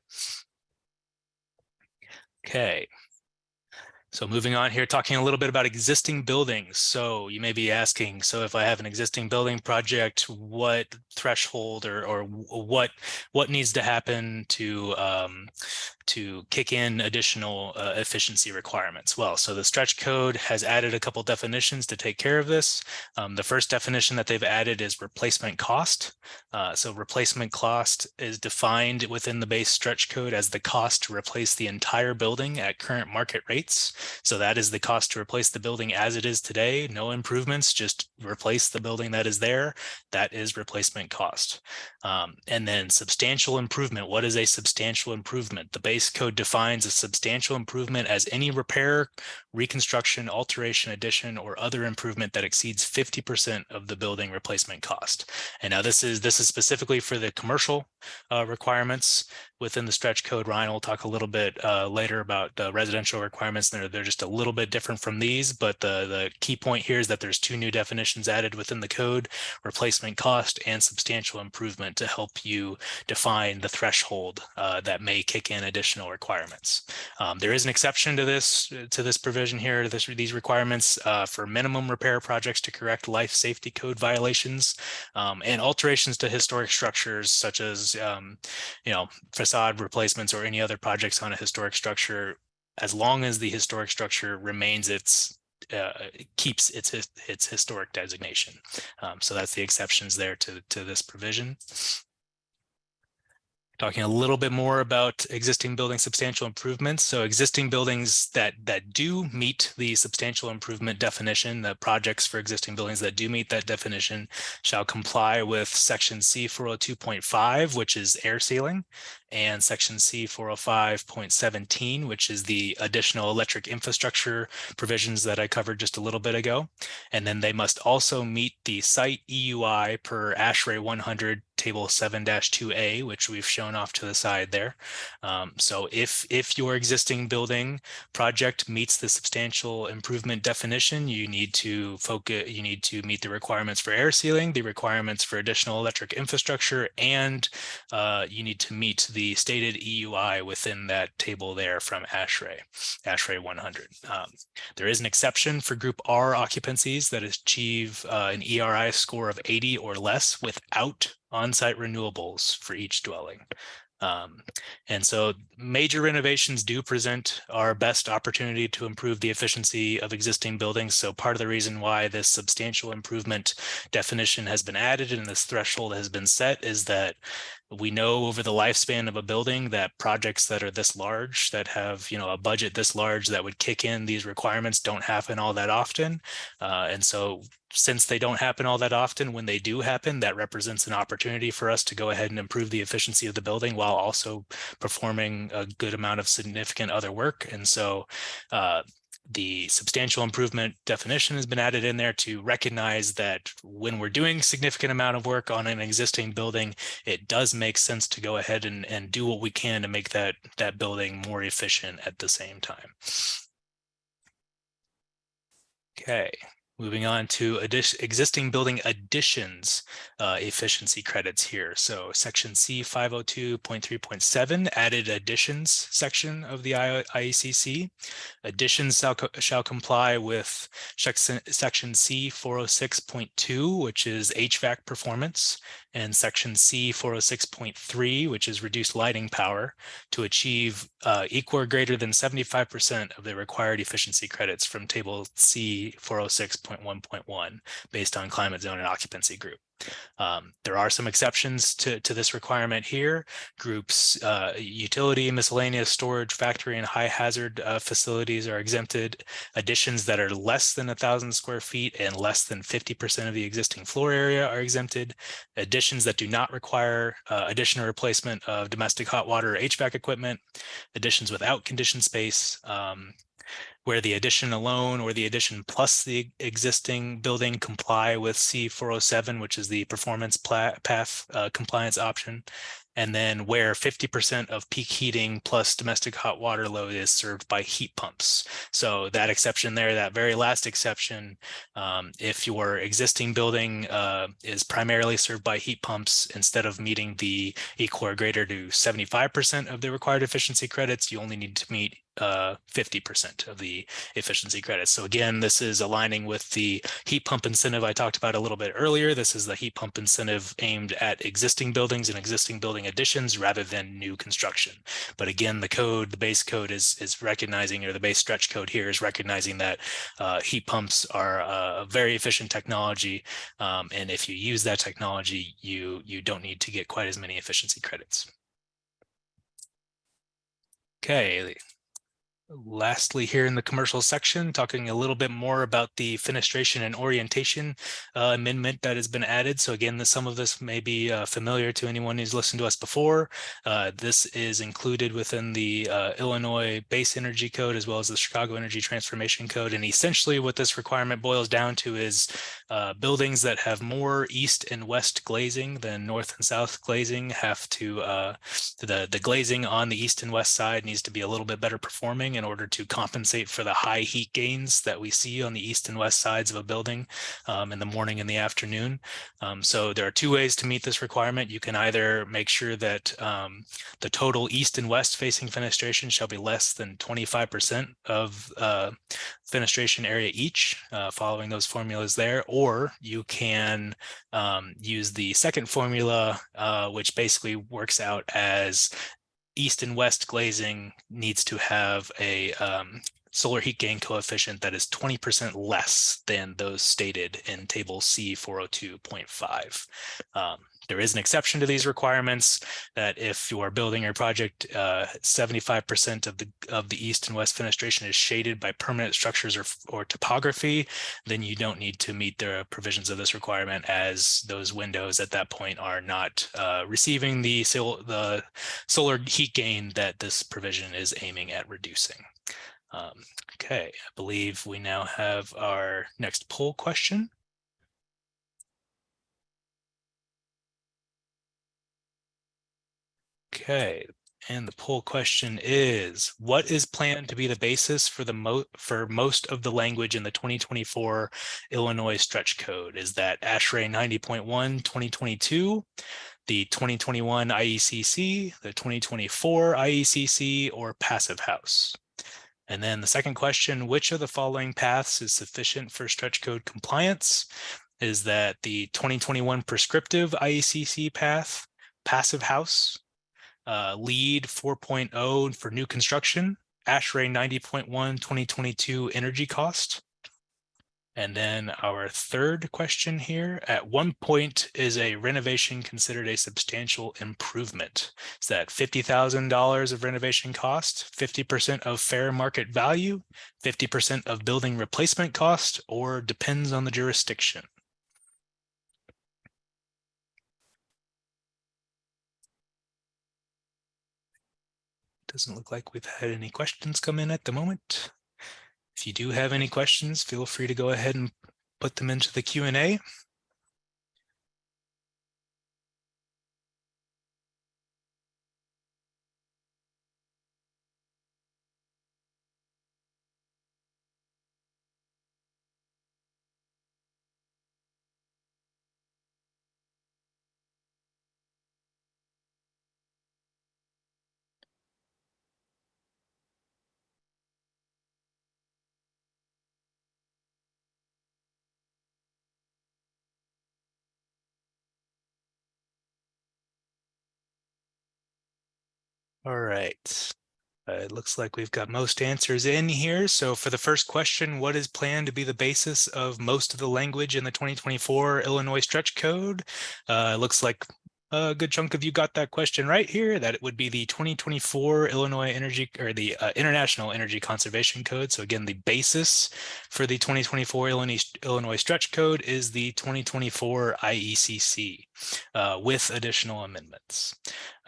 Okay. So moving on here, talking a little bit about existing buildings. So you may be asking, so if I have an existing building project, what threshold or what needs to happen to kick in additional efficiency requirements? Well, so the stretch code has added a couple definitions to take care of this. The first definition that they've added is replacement cost. So replacement cost is defined within the base stretch code as the cost to replace the entire building at current market rates. So that is the cost to replace the building as it is today, no improvements, just replace the building that is there. That is replacement cost. And then substantial improvement. What is a substantial improvement? The base code defines a substantial improvement as any repair, reconstruction, alteration, addition, or other improvement that exceeds 50% of the building replacement cost. And now this is specifically for the commercial requirements within the stretch code. Ryan will talk a little bit later about the residential requirements. They're just a little bit different from these, but the key point here is that there's two new definitions added within the code: replacement cost and substantial improvement, to help you define the threshold that may kick in additional requirements. There is an exception to this provision here, these requirements for minimum repair projects to correct life safety code violations and alterations to historic structures, such as facade replacements or any other projects on a historic structure, as long as the historic structure remains keeps its historic designation. So that's the exceptions there to this provision. Talking a little bit more about existing building substantial improvements. So existing buildings that do meet the substantial improvement definition, the projects for existing buildings that do meet that definition, shall comply with section C402.5, which is air sealing, and section C405.17, which is the additional electric infrastructure provisions that I covered just a little bit ago. And then they must also meet the site EUI per ASHRAE 100 table 7-2A, which we've shown off to the side there. So if your existing building project meets the substantial improvement definition, you need to meet the requirements for air sealing, the requirements for additional electric infrastructure, and you need to meet the stated EUI within that table there from ASHRAE 100. There is an exception for group R occupancies that achieve an ERI score of 80 or less without on-site renewables for each dwelling. And so major renovations do present our best opportunity to improve the efficiency of existing buildings. So part of the reason why this substantial improvement definition has been added and this threshold has been set is that we know over the lifespan of a building that projects that are this large, that have a budget this large, that would kick in these requirements, don't happen all that often. And so since they don't happen all that often, when they do happen, that represents an opportunity for us to go ahead and improve the efficiency of the building while also performing a good amount of significant other work. And so the substantial improvement definition has been added in there to recognize that when we're doing significant amount of work on an existing building, it does make sense to go ahead and do what we can to make that building more efficient at the same time. Okay. Moving on to existing building additions efficiency credits here. So section C 502.3.7 added additions section of the IECC. Additions shall comply with section C 406.2, which is HVAC performance, and section C 406.3, which is reduced lighting power, to achieve equal or greater than 75% of the required efficiency credits from table C 406.1.1 based on climate zone and occupancy group. There are some exceptions to this requirement here. Groups, utility, miscellaneous, storage, factory, and high hazard facilities are exempted. Additions that are less than 1,000 square feet and less than 50% of the existing floor area are exempted. Additions that do not require addition or replacement of domestic hot water or HVAC equipment. Additions without conditioned space. Where the addition alone or the addition plus the existing building comply with C407, which is the performance path compliance option. And then where 50% of peak heating plus domestic hot water load is served by heat pumps. So that exception there, that very last exception, if your existing building is primarily served by heat pumps, instead of meeting the equal or greater to 75% of the required efficiency credits, you only need to meet 50% of the efficiency credits. So again, this is aligning with the heat pump incentive I talked about a little bit earlier. This is the heat pump incentive aimed at existing buildings and existing building additions rather than new construction. But again, the code, the base code is recognizing, or the base stretch code here is recognizing that heat pumps are a very efficient technology. And if you use that technology, you don't need to get quite as many efficiency credits. Okay. Lastly, here in the commercial section, talking a little bit more about the fenestration and orientation amendment that has been added. So again, some of this may be familiar to anyone who's listened to us before. This is included within the Illinois Base Energy Code as well as the Chicago Energy Transformation Code. And essentially what this requirement boils down to is buildings that have more east and west glazing than north and south glazing have to, the glazing on the east and west side needs to be a little bit better performing in order to compensate for the high heat gains that we see on the east and west sides of a building in the morning and the afternoon. So there are two ways to meet this requirement. You can either make sure that the total east and west facing fenestration shall be less than 25% of fenestration area each, following those formulas there, or you can use the second formula, which basically works out as east and west glazing needs to have a solar heat gain coefficient that is 20% less than those stated in table C 402.5. There is an exception to these requirements that if your building or project 75% of the east and west fenestration is shaded by permanent structures or topography, then you don't need to meet the provisions of this requirement, as those windows at that point are not receiving the solar heat gain that this provision is aiming at reducing. Okay, I believe we now have our next poll question. Okay, and the poll question is, what is planned to be the basis for most of the language in the 2024 Illinois stretch code? Is that ASHRAE 90.1 2022, the 2021 IECC, the 2024 IECC, or Passive House? And then the second question, which of the following paths is sufficient for stretch code compliance? Is that the 2021 prescriptive IECC path, Passive House, LEED 4.0 for new construction, ASHRAE 90.1 2022 energy cost? And then our third question here, at one point is a renovation considered a substantial improvement? Is that $50,000 of renovation cost, 50% of fair market value, 50% of building replacement cost, or depends on the jurisdiction? Doesn't look like we've had any questions come in at the moment. If you do have any questions, feel free to go ahead and put them into the Q&A. All right. It looks like we've got most answers in here. So for the first question, what is planned to be the basis of most of the language in the 2024 Illinois Stretch Code? It looks like a good chunk of you got that question right here, that it would be the 2024 Illinois Energy or the International Energy Conservation Code. So again, the basis for the 2024 Illinois Stretch Code is the 2024 IECC with additional amendments.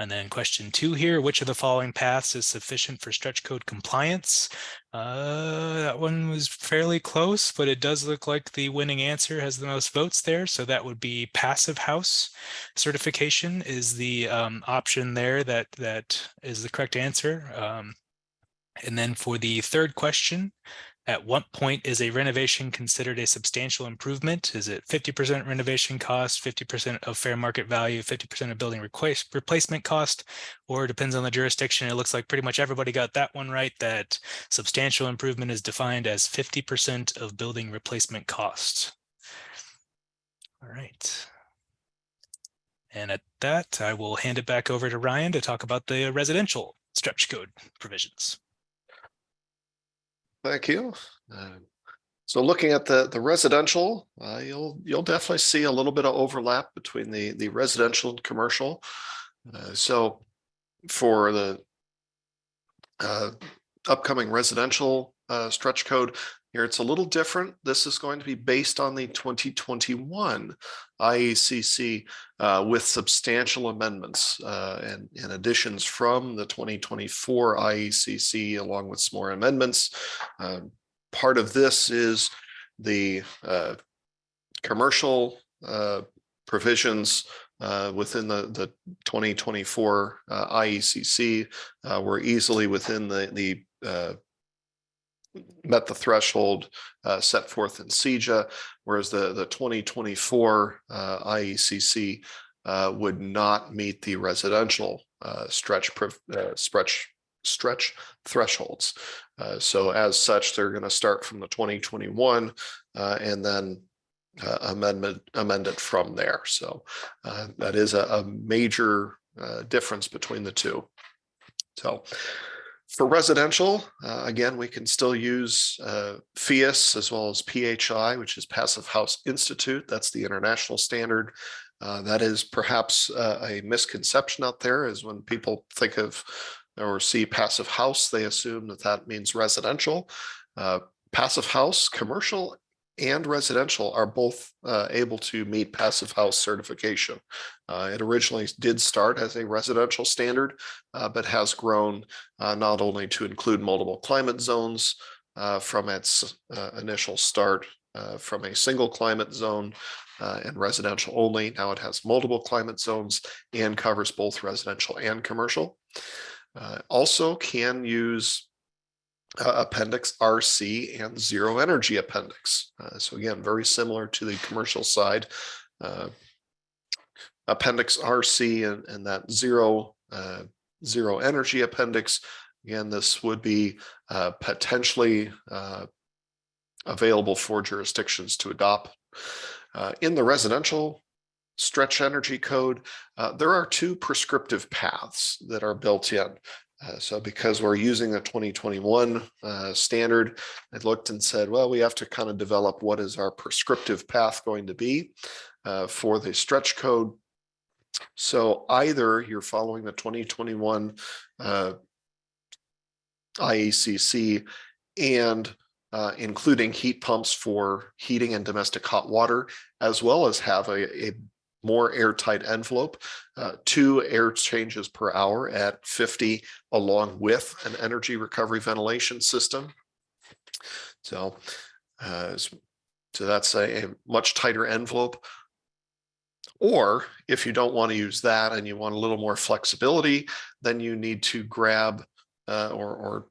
And then question 2 here, which of the following paths is sufficient for stretch code compliance? That one was fairly close, but it does look like the winning answer has the most votes there. So that would be passive house certification is the option there that is the correct answer. And then for the third question, at what point is a renovation considered a substantial improvement? Is it 50% renovation cost, 50% of fair market value, 50% of building replacement cost, or depends on the jurisdiction? It looks like pretty much everybody got that one right, that substantial improvement is defined as 50% of building replacement cost. All right. And at that, I will hand it back over to Ryan to talk about the residential stretch code provisions. Thank you. So looking at the residential, you'll definitely see a little bit of overlap between the residential and commercial. So for the upcoming residential stretch code here, it's a little different. This is going to be based on the 2021 IECC with substantial amendments and additions from the 2024 IECC, along with some more amendments. Part of this is the commercial provisions within the 2024 IECC were easily within the met the threshold set forth in CEJA, whereas the 2024 IECC would not meet the residential stretch thresholds. So as such, they're going to start from the 2021 and then amend it from there. So that is a major difference between the two. So for residential, again, we can still use PHIUS as well as PHI, which is Passive House Institute. That's the international standard. That is perhaps a misconception out there, is when people think of or see passive house, they assume that means residential. Passive house, commercial and residential are both able to meet passive house certification. It originally did start as a residential standard, but has grown not only to include multiple climate zones from its initial start from a single climate zone and residential only. Now it has multiple climate zones and covers both residential and commercial. Also can use Appendix RC and Zero Energy Appendix. So again, very similar to the commercial side. Appendix RC and that Zero Energy Appendix. Again, this would be potentially available for jurisdictions to adopt. In the residential stretch energy code, there are two prescriptive paths that are built in. So because we're using a 2021 standard, I looked and said, well, we have to kind of develop what is our prescriptive path going to be for the stretch code. So either you're following the 2021 IECC and including heat pumps for heating and domestic hot water, as well as have a more airtight envelope, 2 air changes per hour at 50, along with an energy recovery ventilation system. So that's a much tighter envelope. Or if you don't want to use that and you want a little more flexibility, then you need to grab or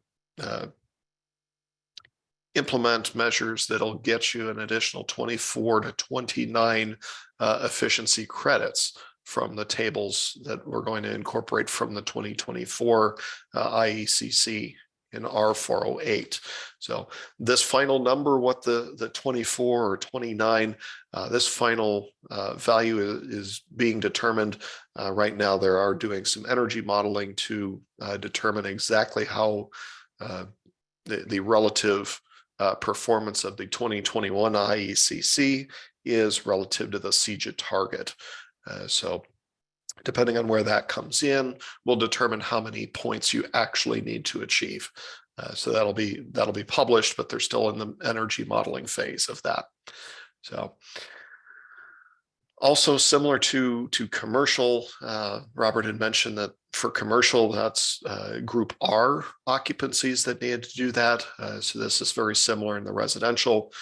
implement measures that'll get you an additional 24 to 29 efficiency credits from the tables that we're going to incorporate from the 2024 IECC in R408. So this final number, what the 24 or 29, this final value is being determined. Right now, they are doing some energy modeling to determine exactly how the relative performance of the 2021 IECC is relative to the CEJA target. So depending on where that comes in, will determine how many points you actually need to achieve. So that'll be published, but they're still in the energy modeling phase of that. So also similar to commercial, Robert had mentioned that for commercial, that's group R occupancies that needed to do that. So this is very similar in the residential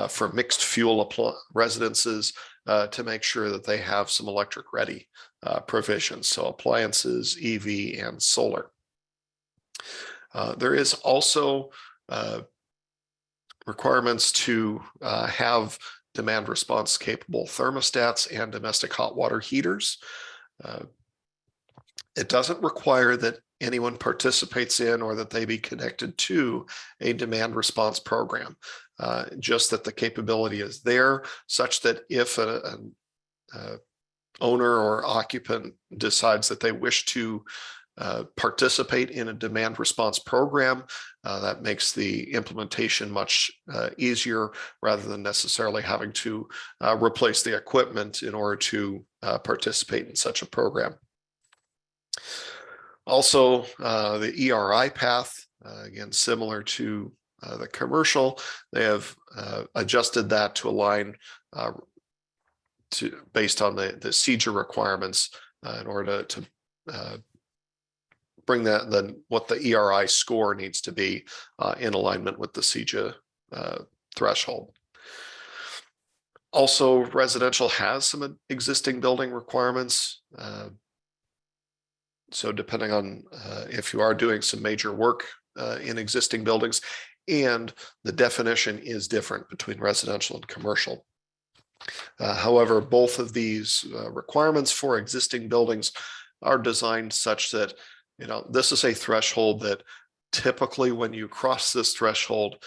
for mixed fuel residences to make sure that they have some electric ready provisions. So appliances, EV, and solar. There is also requirements to have demand response capable thermostats and domestic hot water heaters. It doesn't require that anyone participates in or that they be connected to a demand response program, just that the capability is there such that if an owner or occupant decides that they wish to participate in a demand response program, that makes the implementation much easier rather than necessarily having to replace the equipment in order to participate in such a program. Also, the ERI path, again, similar to the commercial, they have adjusted that to align based on the CEJA requirements in order to bring what the ERI score needs to be in alignment with the CEJA threshold. Also, residential has some existing building requirements. So depending on if you are doing some major work in existing buildings, and the definition is different between residential and commercial. However, both of these requirements for existing buildings are designed such that, this is a threshold that typically when you cross this threshold,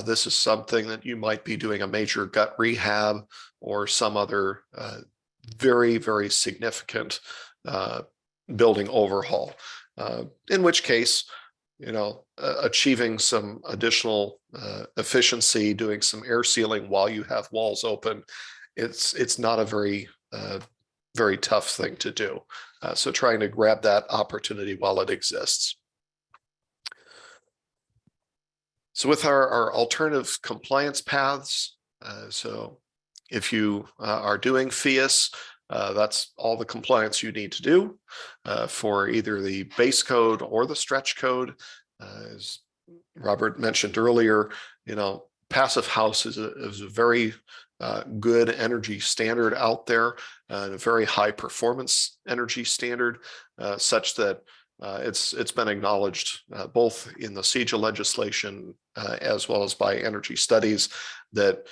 this is something that you might be doing a major gut rehab or some other very, very significant building overhaul, in which case, achieving some additional efficiency, doing some air sealing while you have walls open, it's not a very very tough thing to do. So trying to grab that opportunity while it exists. So with our alternative compliance paths, so if you are doing FEIS, that's all the compliance you need to do for either the base code or the stretch code. As Robert mentioned earlier, passive house is a very good energy standard out there, a very high performance energy standard, such that it's been acknowledged both in the CEJA legislation as well as by energy studies that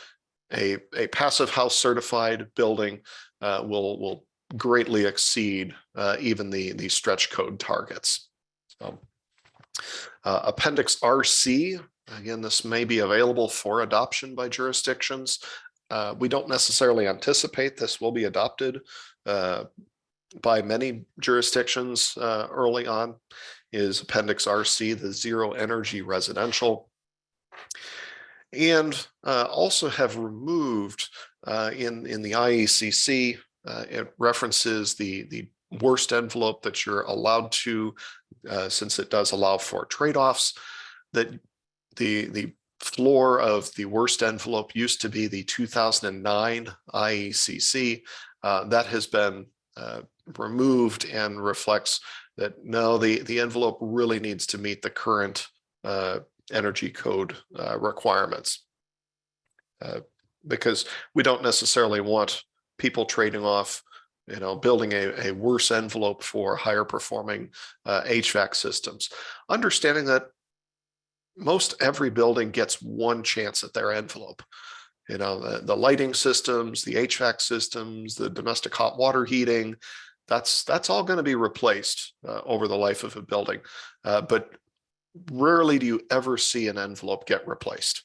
a passive house certified building will greatly exceed even the stretch code targets. So, Appendix RC, again, this may be available for adoption by jurisdictions. We don't necessarily anticipate this will be adopted by many jurisdictions early on, is Appendix RC, the zero energy residential. And also have removed in the IECC, it references the worst envelope that you're allowed to, since it does allow for trade-offs, that the floor of the worst envelope used to be the 2009 IECC. That has been removed and reflects that no, the envelope really needs to meet the current energy code requirements, because we don't necessarily want people trading off, building a worse envelope for higher performing HVAC systems. Understanding that most every building gets one chance at their envelope. The lighting systems, the HVAC systems, the domestic hot water heating, that's all going to be replaced over the life of a building. But rarely do you ever see an envelope get replaced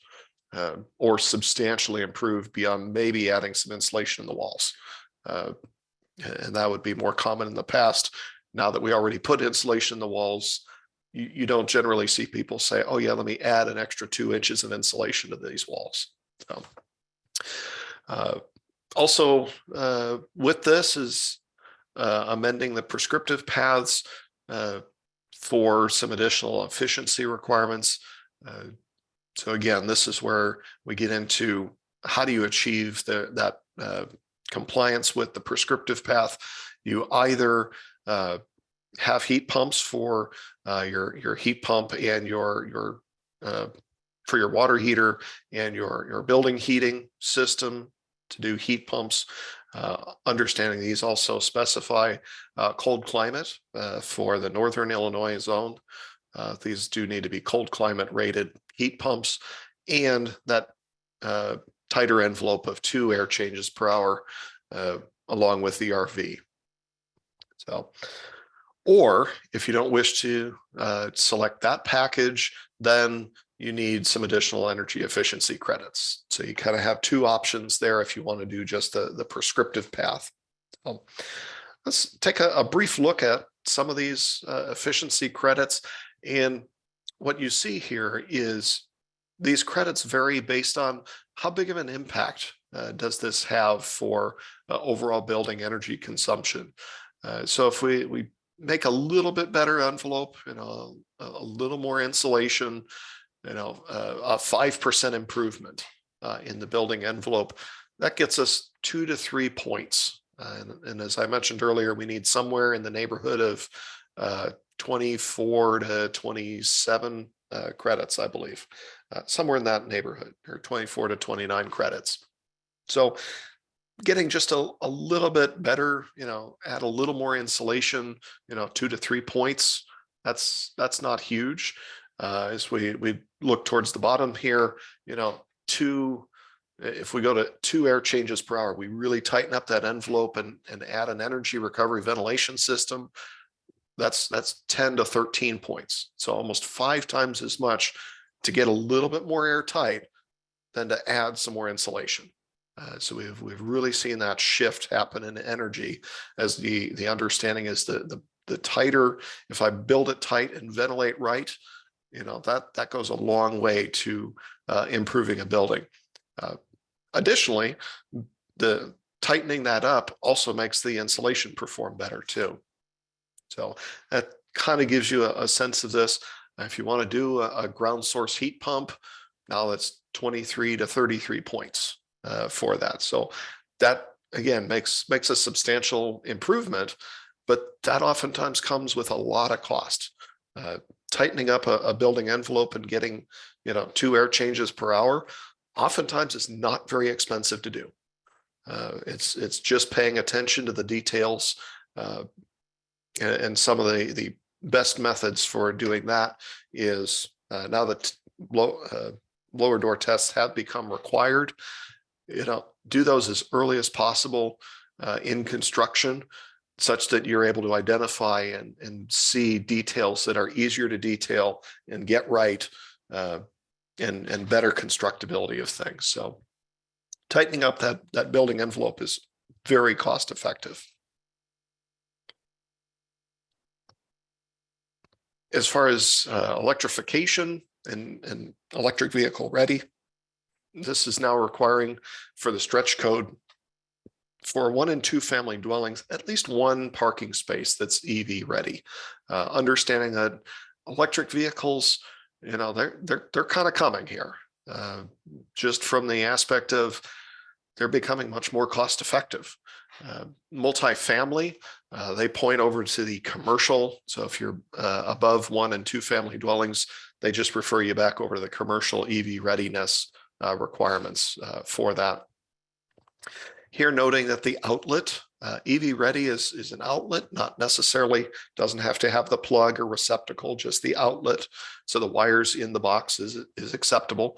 or substantially improved beyond maybe adding some insulation in the walls. And that would be more common in the past. Now that we already put insulation in the walls, you don't generally see people say, oh yeah, let me add an extra 2 inches of insulation to these walls. So, also with this is amending the prescriptive paths for some additional efficiency requirements. So again, this is where we get into how do you achieve that compliance with the prescriptive path. You either have heat pumps for your heat pump and your for your water heater and your building heating system to do heat pumps. Understanding these also specify cold climate for the Northern Illinois zone. These do need to be cold climate rated heat pumps, and that tighter envelope of 2 air changes per hour along with the RV. So, or if you don't wish to select that package, then you need some additional energy efficiency credits. So you kind of have 2 options there if you want to do just the prescriptive path. So let's take a brief look at some of these efficiency credits. And what you see here is these credits vary based on how big of an impact does this have for overall building energy consumption. So if we make a little bit better envelope, a little more insulation, a 5% improvement in the building envelope, that gets us 2 to 3 points. And as I mentioned earlier, we need somewhere in the neighborhood of 24 to 27 credits, I believe, somewhere in that neighborhood, or 24 to 29 credits. So getting just a little bit better, add a little more insulation, 2 to 3 points, that's not huge. As we look towards the bottom here, if we go to 2 air changes per hour, we really tighten up that envelope and add an energy recovery ventilation system. That's 10 to 13 points. So almost 5 times as much to get a little bit more airtight than to add some more insulation. So we've really seen that shift happen in energy, as the understanding is the tighter, if I build it tight and ventilate right, that goes a long way to improving a building. Additionally, the tightening that up also makes the insulation perform better too. So that kind of gives you a sense of this. If you want to do a ground source heat pump, now that's 23 to 33 points for that. So that again makes a substantial improvement, but that oftentimes comes with a lot of cost. Tightening up a building envelope and getting 2 air changes per hour oftentimes is not very expensive to do. It's just paying attention to the details, and some of the best methods for doing that is now that lower door tests have become required, do those as early as possible in construction, such that you're able to identify and see details that are easier to detail and get right, and better constructability of things. So tightening up that building envelope is very cost effective. As far as electrification and electric vehicle ready, this is now requiring for the stretch code for 1 and 2 family dwellings, at least 1 parking space that's EV ready. Understanding that electric vehicles, they're kind of coming here, just from the aspect of they're becoming much more cost effective. Multifamily, they point over to the commercial. So if you're above 1 and 2 family dwellings, they just refer you back over to the commercial EV readiness requirements for that. Here, noting that the outlet, EV ready is an outlet, not necessarily, doesn't have to have the plug or receptacle, just the outlet. So the wires in the box is acceptable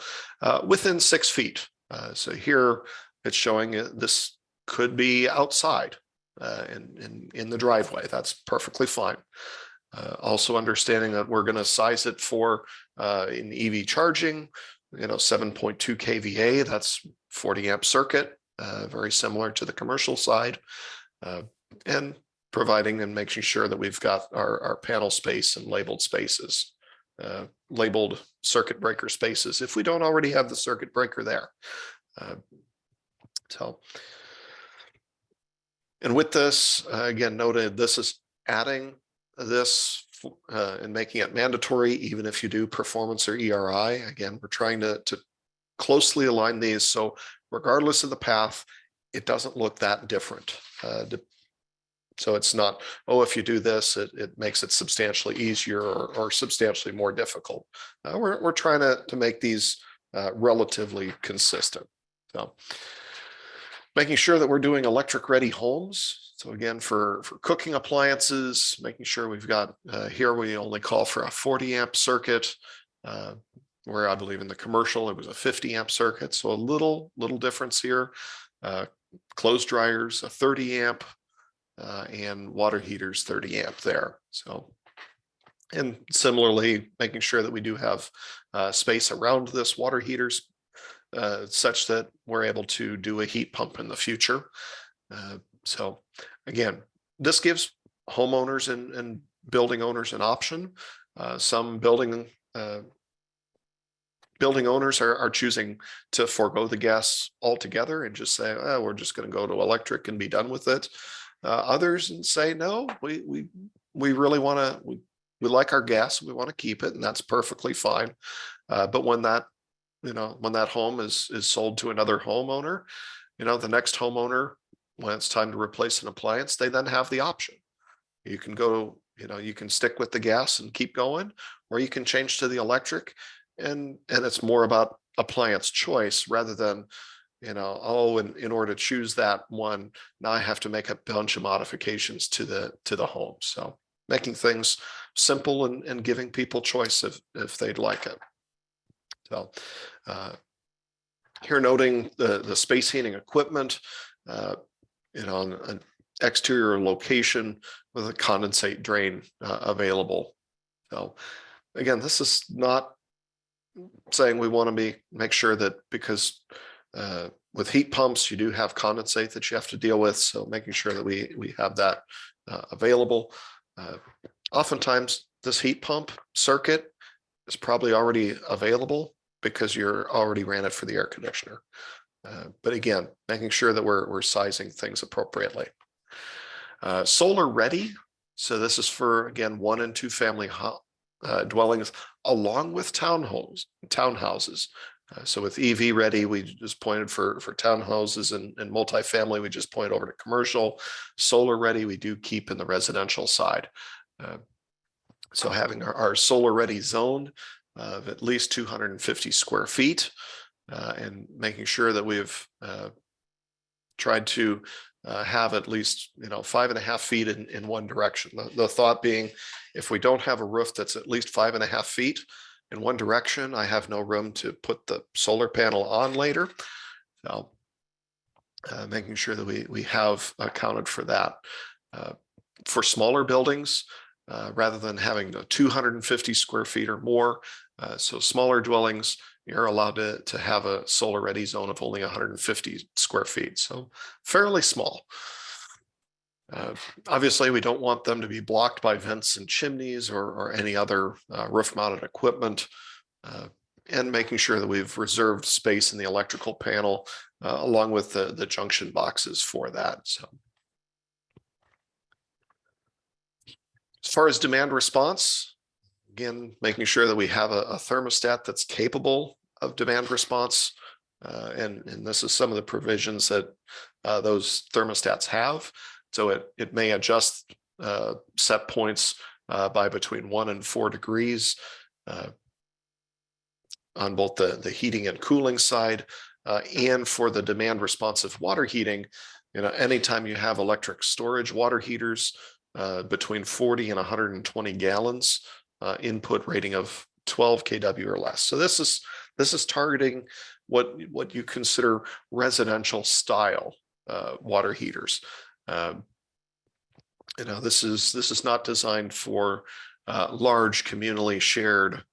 within 6 feet. So here it's showing this could be outside in the driveway. That's perfectly fine. Also understanding that we're going to size it for in EV charging, 7.2 kVA, that's 40 amp circuit, very similar to the commercial side, and providing and making sure that we've got our panel space and labeled spaces, labeled circuit breaker spaces, if we don't already have the circuit breaker there. And with this, again, noted, this is adding this and making it mandatory, even if you do performance or ERI. Again, we're trying to closely align these. So regardless of the path, it doesn't look that different. So it's not, oh, if you do this, it makes it substantially easier or substantially more difficult. We're trying to make these relatively consistent. So making sure that we're doing electric ready homes. So again, for cooking appliances, making sure we've got, here we only call for a 40 amp circuit, where I believe in the commercial, it was a 50 amp circuit. So a little difference here. Clothes dryers, a 30 amp, and water heaters, 30 amp there. So, and similarly, making sure that we do have space around this water heaters, such that we're able to do a heat pump in the future. So again, this gives homeowners and building owners an option. Some building owners are choosing to forego the gas altogether and just say, oh, we're just going to go to electric and be done with it. Others say, no, we really want to, we like our gas, we want to keep it, and that's perfectly fine. But when that home is sold to another homeowner, the next homeowner, when it's time to replace an appliance, they then have the option. You can go, you can stick with the gas and keep going, or you can change to the electric, and it's more about appliance choice rather than, oh, in order to choose that one, now I have to make a bunch of modifications to the home. So making things simple and giving people choice if they'd like it. So here noting the space heating equipment, an exterior location with a condensate drain available. So again, this is not saying we want to make sure that, because with heat pumps, you do have condensate that you have to deal with. So making sure that we have that available. Oftentimes this heat pump circuit is probably already available because you're already ran it for the air conditioner. But again, making sure that we're sizing things appropriately. Solar ready. So this is for, again, 1 and 2 family dwellings along with townhouses. So with EV ready, we just pointed for townhouses and multifamily, we just point over to commercial. Solar ready, we do keep in the residential side. So having our solar ready zone of at least 250 square feet, and making sure that we've tried to have at least 5.5 feet in one direction. The thought being, if we don't have a roof that's at least 5.5 feet in one direction, I have no room to put the solar panel on later. So making sure that we have accounted for that. For smaller buildings, rather than having 250 square feet or more, so smaller dwellings, you're allowed to have a solar ready zone of only 150 square feet. So fairly small. Obviously, we don't want them to be blocked by vents and chimneys or any other roof mounted equipment, and making sure that we've reserved space in the electrical panel along with the junction boxes for that. So as far as demand response, again, making sure that we have a thermostat that's capable of demand response. And this is some of the provisions that those thermostats have. So it may adjust set points by between 1 and 4 degrees on both the heating and cooling side, and for the demand responsive water heating. Anytime you have electric storage water heaters, between 40 and 120 gallons, input rating of 12 kW or less. So this is targeting what you consider residential style water heaters. This is not designed for large communally shared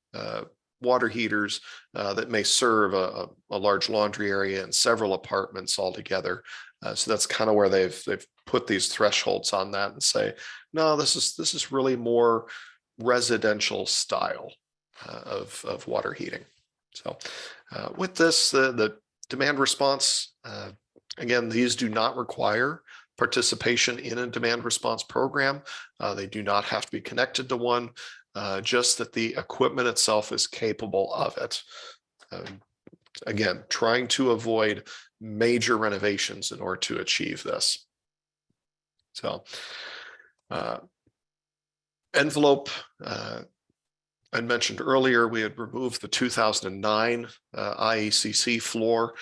water heaters that may serve a large laundry area and several apartments altogether. So that's kind of where they've put these thresholds on that and say, no, this is really more residential style of water heating. So with this, the demand response, again, these do not require participation in a demand response program. They do not have to be connected to one, just that the equipment itself is capable of it. Again, trying to avoid major renovations in order to achieve this. So envelope, I mentioned earlier, we had removed the 2009 IECC floor.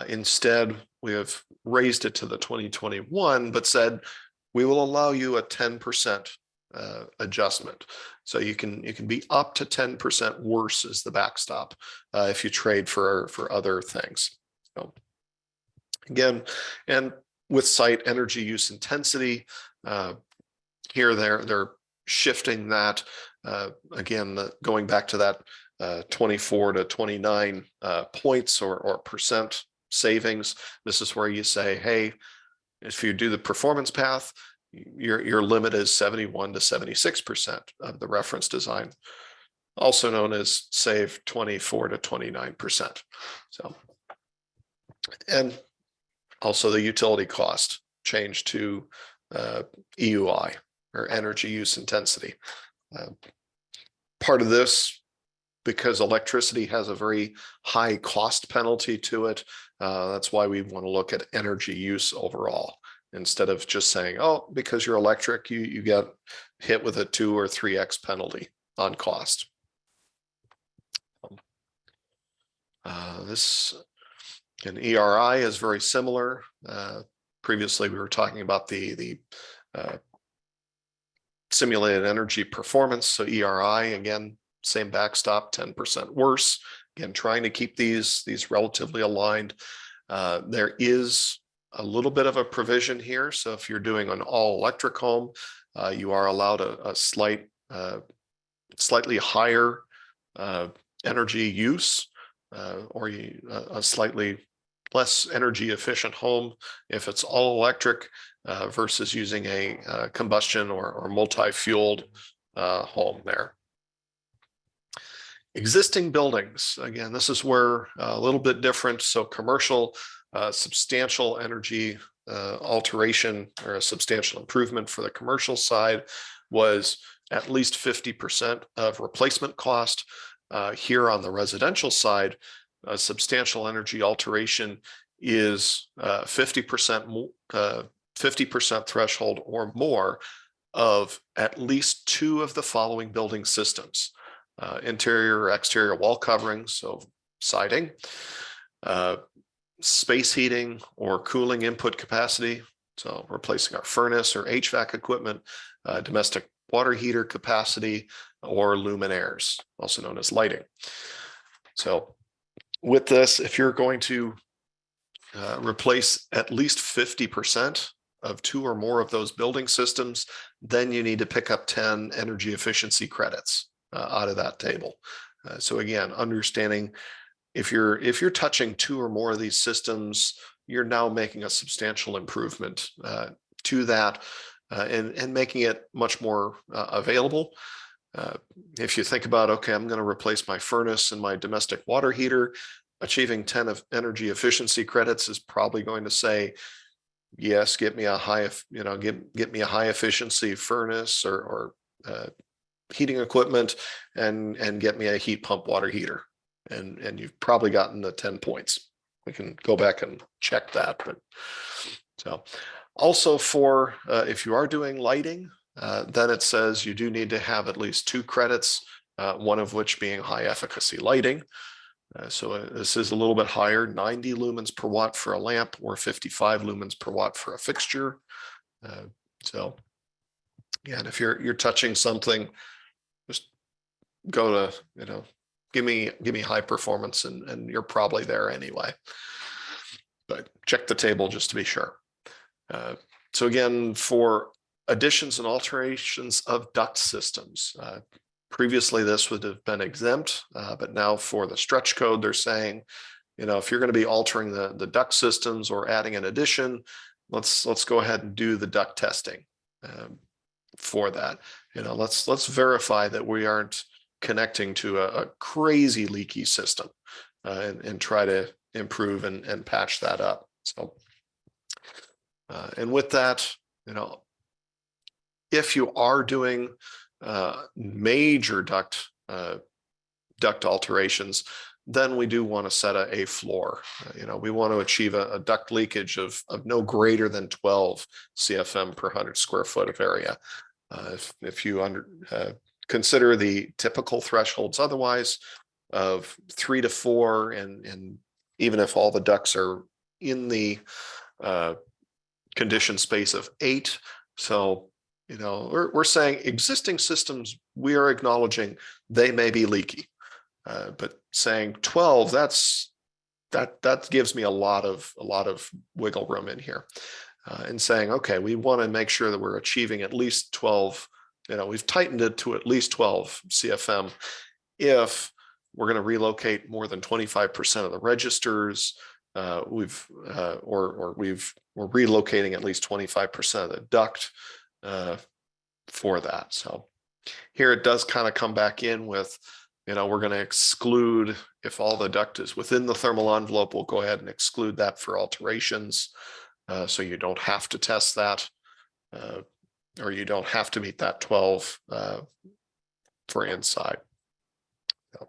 Instead, we have raised it to the 2021, but said we will allow you a 10% adjustment. So you can be up to 10% worse as the backstop if you trade for other things. So again, and with site energy use intensity, here they're shifting that. Again, going back to that 24 to 29 points or percent savings. This is where you say, hey, if you do the performance path, your limit is 71 to 76% of the reference design, also known as save 24 to 29%. So, and also the utility cost changed to EUI, or energy use intensity. Part of this, because electricity has a very high cost penalty to it, that's why we want to look at energy use overall, instead of just saying, oh, because you're electric, you get hit with a 2 or 3x penalty on cost. This an ERI is very similar. Previously, we were talking about the simulated energy performance. So ERI, again, same backstop, 10% worse. Again, trying to keep these relatively aligned. There is a little bit of a provision here. So if you're doing an all electric home, you are allowed a slightly higher energy use, or a slightly less energy efficient home if it's all electric versus using a combustion or multi-fueled home there. Existing buildings, again, this is where a little bit different. So commercial, substantial energy alteration or a substantial improvement for the commercial side was at least 50% of replacement cost. Here on the residential side, a substantial energy alteration is 50% threshold or more of at least 2 of the following building systems: interior or exterior wall coverings, so siding, space heating or cooling input capacity, so replacing our furnace or HVAC equipment, domestic water heater capacity, or luminaires, also known as lighting. So with this, if you're going to replace at least 50% of 2 or more of those building systems, then you need to pick up 10 energy efficiency credits out of that table. So again, understanding if you're touching 2 or more of these systems, you're now making a substantial improvement to that and making it much more available. If you think about, okay, I'm going to replace my furnace and my domestic water heater, achieving 10 of energy efficiency credits is probably going to say, yes, get me a high, get me a high efficiency furnace or heating equipment, and get me a heat pump water heater, and you've probably gotten the 10 points. We can go back and check that. But so also for if you are doing lighting, then it says you do need to have at least 2 credits, one of which being high efficacy lighting. So this is a little bit higher, 90 lumens per watt for a lamp or 55 lumens per watt for a fixture. So yeah, and if you're touching something, just go to, give me high performance, and you're probably there anyway. But check the table just to be sure. So again, for additions and alterations of duct systems. Previously, this would have been exempt, but now for the stretch code, they're saying, you know, if you're going to be altering the duct systems or adding an addition, let's go ahead and do the duct testing for that. You know, let's verify that we aren't connecting to a crazy leaky system and try to improve and patch that up. So, and with that, you know, if you are doing major duct alterations, then we do want to set a floor. You know, we want to achieve a duct leakage of no greater than 12 CFM per 100 square foot of area. If you consider the typical thresholds otherwise of 3 to 4, and even if all the ducts are in the condition space of 8, so you know, we're saying existing systems, we are acknowledging they may be leaky, but saying 12, that gives me a lot of wiggle room in here, and saying, okay, we want to make sure that we're achieving at least 12. You know, we've tightened it to at least 12 CFM if we're going to relocate more than 25% of the registers. We're relocating at least 25% of the duct for that. So here it does kind of come back in with, you know, we're going to exclude, if all the duct is within the thermal envelope, we'll go ahead and exclude that for alterations. So you don't have to test that, or you don't have to meet that 12 for inside. So,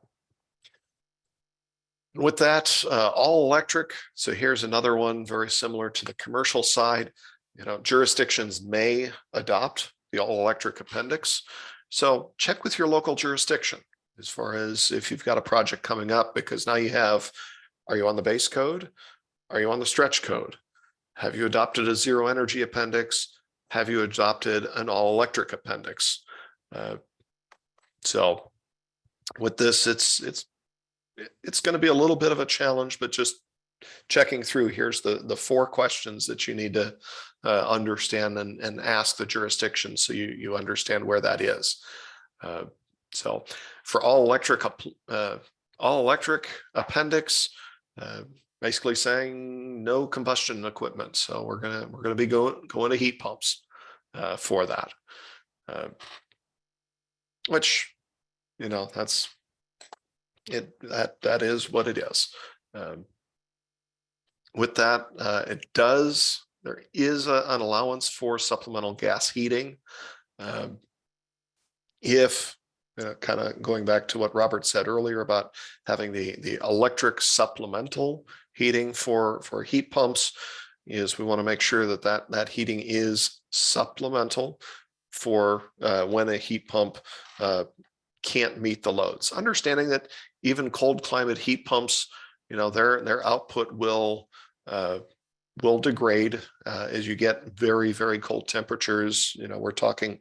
with that, all electric. So here's another one very similar to the commercial side. You know, jurisdictions may adopt the all electric appendix. So check with your local jurisdiction as far as if you've got a project coming up, because now you have, are you on the base code? Are you on the stretch code? Have you adopted a zero energy appendix? Have you adopted an all electric appendix? So with this, it's going to be a little bit of a challenge, but just checking through, here's the 4 questions that you need to understand and ask the jurisdiction so you understand where that is. So for all electric appendix, basically saying no combustion equipment. So we're gonna be going to heat pumps for that, which, you know, that's it. That is what it is. With that, there is an allowance for supplemental gas heating. If kind of going back to what Robert said earlier about having the electric supplemental heating for heat pumps, is we want to make sure that heating is supplemental for when a heat pump can't meet the loads. Understanding that even cold climate heat pumps, you know, their output will degrade as you get very, very cold temperatures. You know, we're talking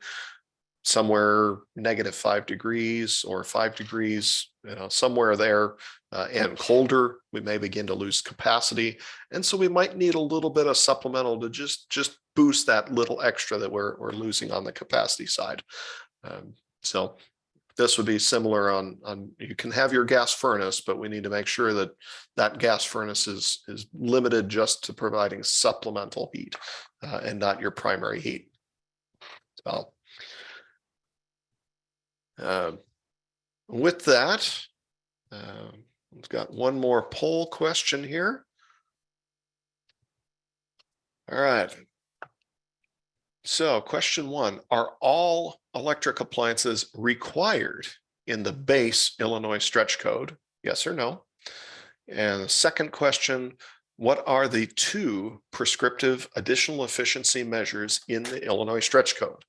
somewhere -5 degrees or 5 degrees, you know, somewhere there, and colder, we may begin to lose capacity. And so we might need a little bit of supplemental to just boost that little extra that we're losing on the capacity side. So this would be similar on you can have your gas furnace, but we need to make sure that gas furnace is limited just to providing supplemental heat and not your primary heat. So with that, we've got one more poll question here. All right. So question 1, are all electric appliances required in the base Illinois stretch code? Yes or no? And the second question, what are the 2 prescriptive additional efficiency measures in the Illinois stretch code?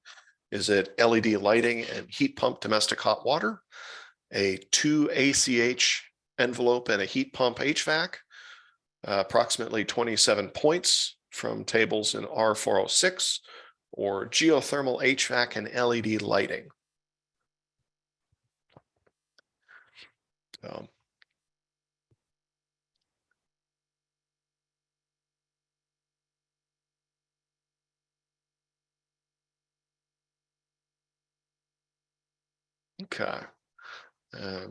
Is it LED lighting and heat pump domestic hot water, a 2 ACH envelope and a heat pump HVAC, approximately 27 points from tables in R406, or geothermal HVAC and LED lighting? Okay.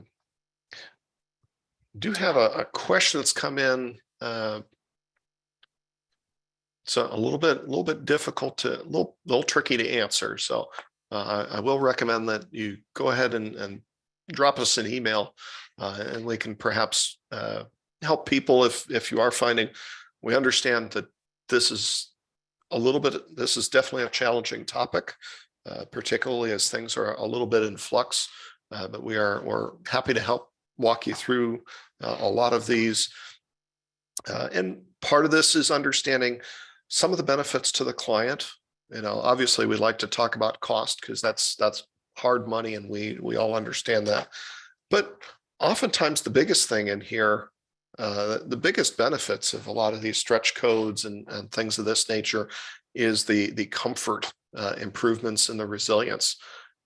Do have a question that's come in. So a little bit difficult to, little tricky to answer. So I will recommend that you go ahead and drop us an email, and we can perhaps help people if you are finding. We understand that this is this is definitely a challenging topic, particularly as things are a little bit in flux. But we're happy to help walk you through a lot of these. And part of this is understanding some of the benefits to the client. You know, obviously we'd like to talk about cost because that's hard money, and we all understand that. But oftentimes the biggest thing in here, the biggest benefits of a lot of these stretch codes and things of this nature is the comfort improvements and the resilience.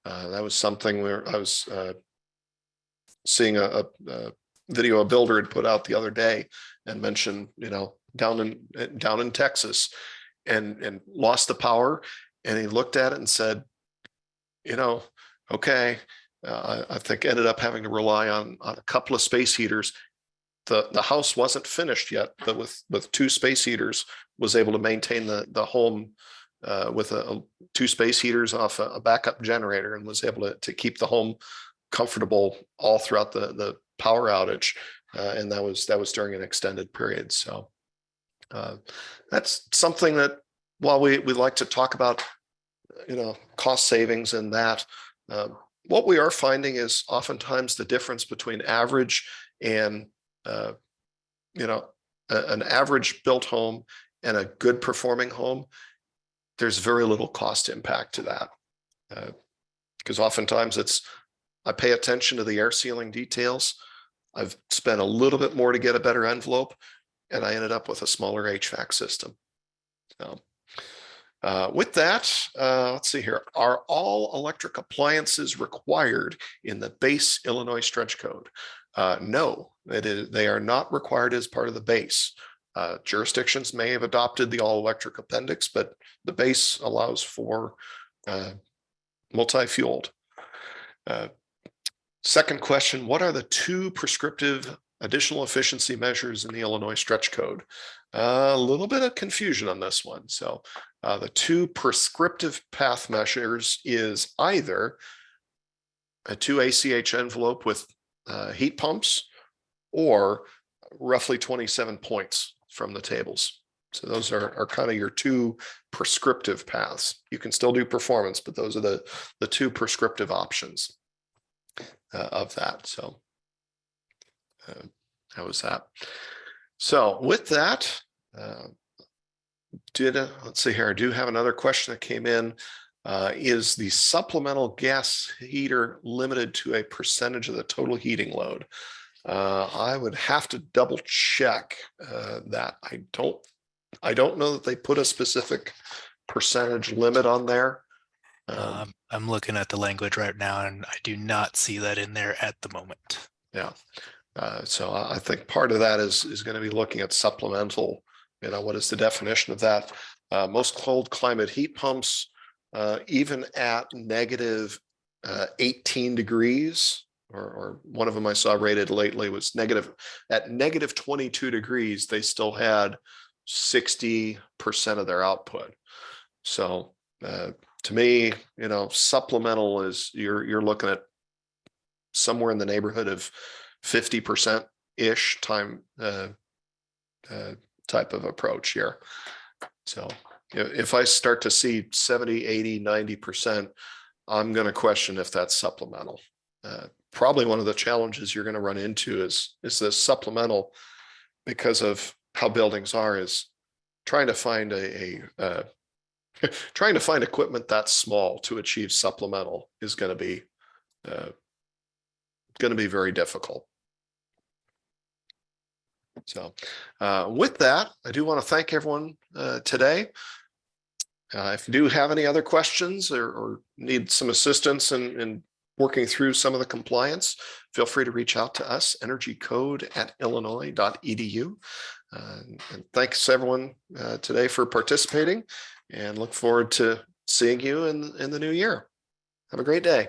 That was something where I was seeing a video a builder had put out the other day and mentioned, you know, down in Texas and lost the power. And he looked at it and said, you know, okay, I think ended up having to rely on a couple of space heaters. The house wasn't finished yet, but with 2 space heaters was able to maintain the home with two space heaters off a backup generator, and was able to keep the home comfortable all throughout the power outage. And that was during an extended period. So that's something that, while we like to talk about, you know, cost savings and that, what we are finding is oftentimes the difference between average and you know, an average built home and a good performing home, there's very little cost impact to that. Because oftentimes I pay attention to the air sealing details. I've spent a little bit more to get a better envelope, and I ended up with a smaller HVAC system. So, with that, let's see here. Are all electric appliances required in the base Illinois stretch code? No, they are not required as part of the base. Jurisdictions may have adopted the all electric appendix, but the base allows for multi-fueled. Second question, what are the 2 prescriptive additional efficiency measures in the Illinois stretch code? A little bit of confusion on this one. So the 2 prescriptive path measures is either a 2 ACH envelope with heat pumps, or roughly 27 points from the tables. So those are kind of your 2 prescriptive paths. You can still do performance, but those are the 2 prescriptive options of that. So how was that? So with that, let's see here. I do have another question that came in. Is the supplemental gas heater limited to a percentage of the total heating load? I would have to double check that. I don't know that they put a specific percentage limit on there. I'm looking at the language right now, and I do not see that in there at the moment. Yeah. So I think part of that is going to be looking at supplemental. You know, what is the definition of that? Most cold climate heat pumps, even at negative 18 degrees, or one of them I saw rated lately was at negative 22 degrees, they still had 60% of their output. So to me, you know, supplemental is you're looking at somewhere in the neighborhood of 50% ish time type of approach here. So if I start to see 70, 80, 90%, I'm going to question if that's supplemental. Probably one of the challenges you're going to run into is this supplemental, because of how buildings are, is trying to find trying to find equipment that small to achieve supplemental is going to be very difficult. So with that, I do want to thank everyone today. If you do have any other questions or need some assistance in working through some of the compliance, feel free to reach out to us, energycode@illinois.edu. And thanks everyone today for participating, and look forward to seeing you in the new year. Have a great day.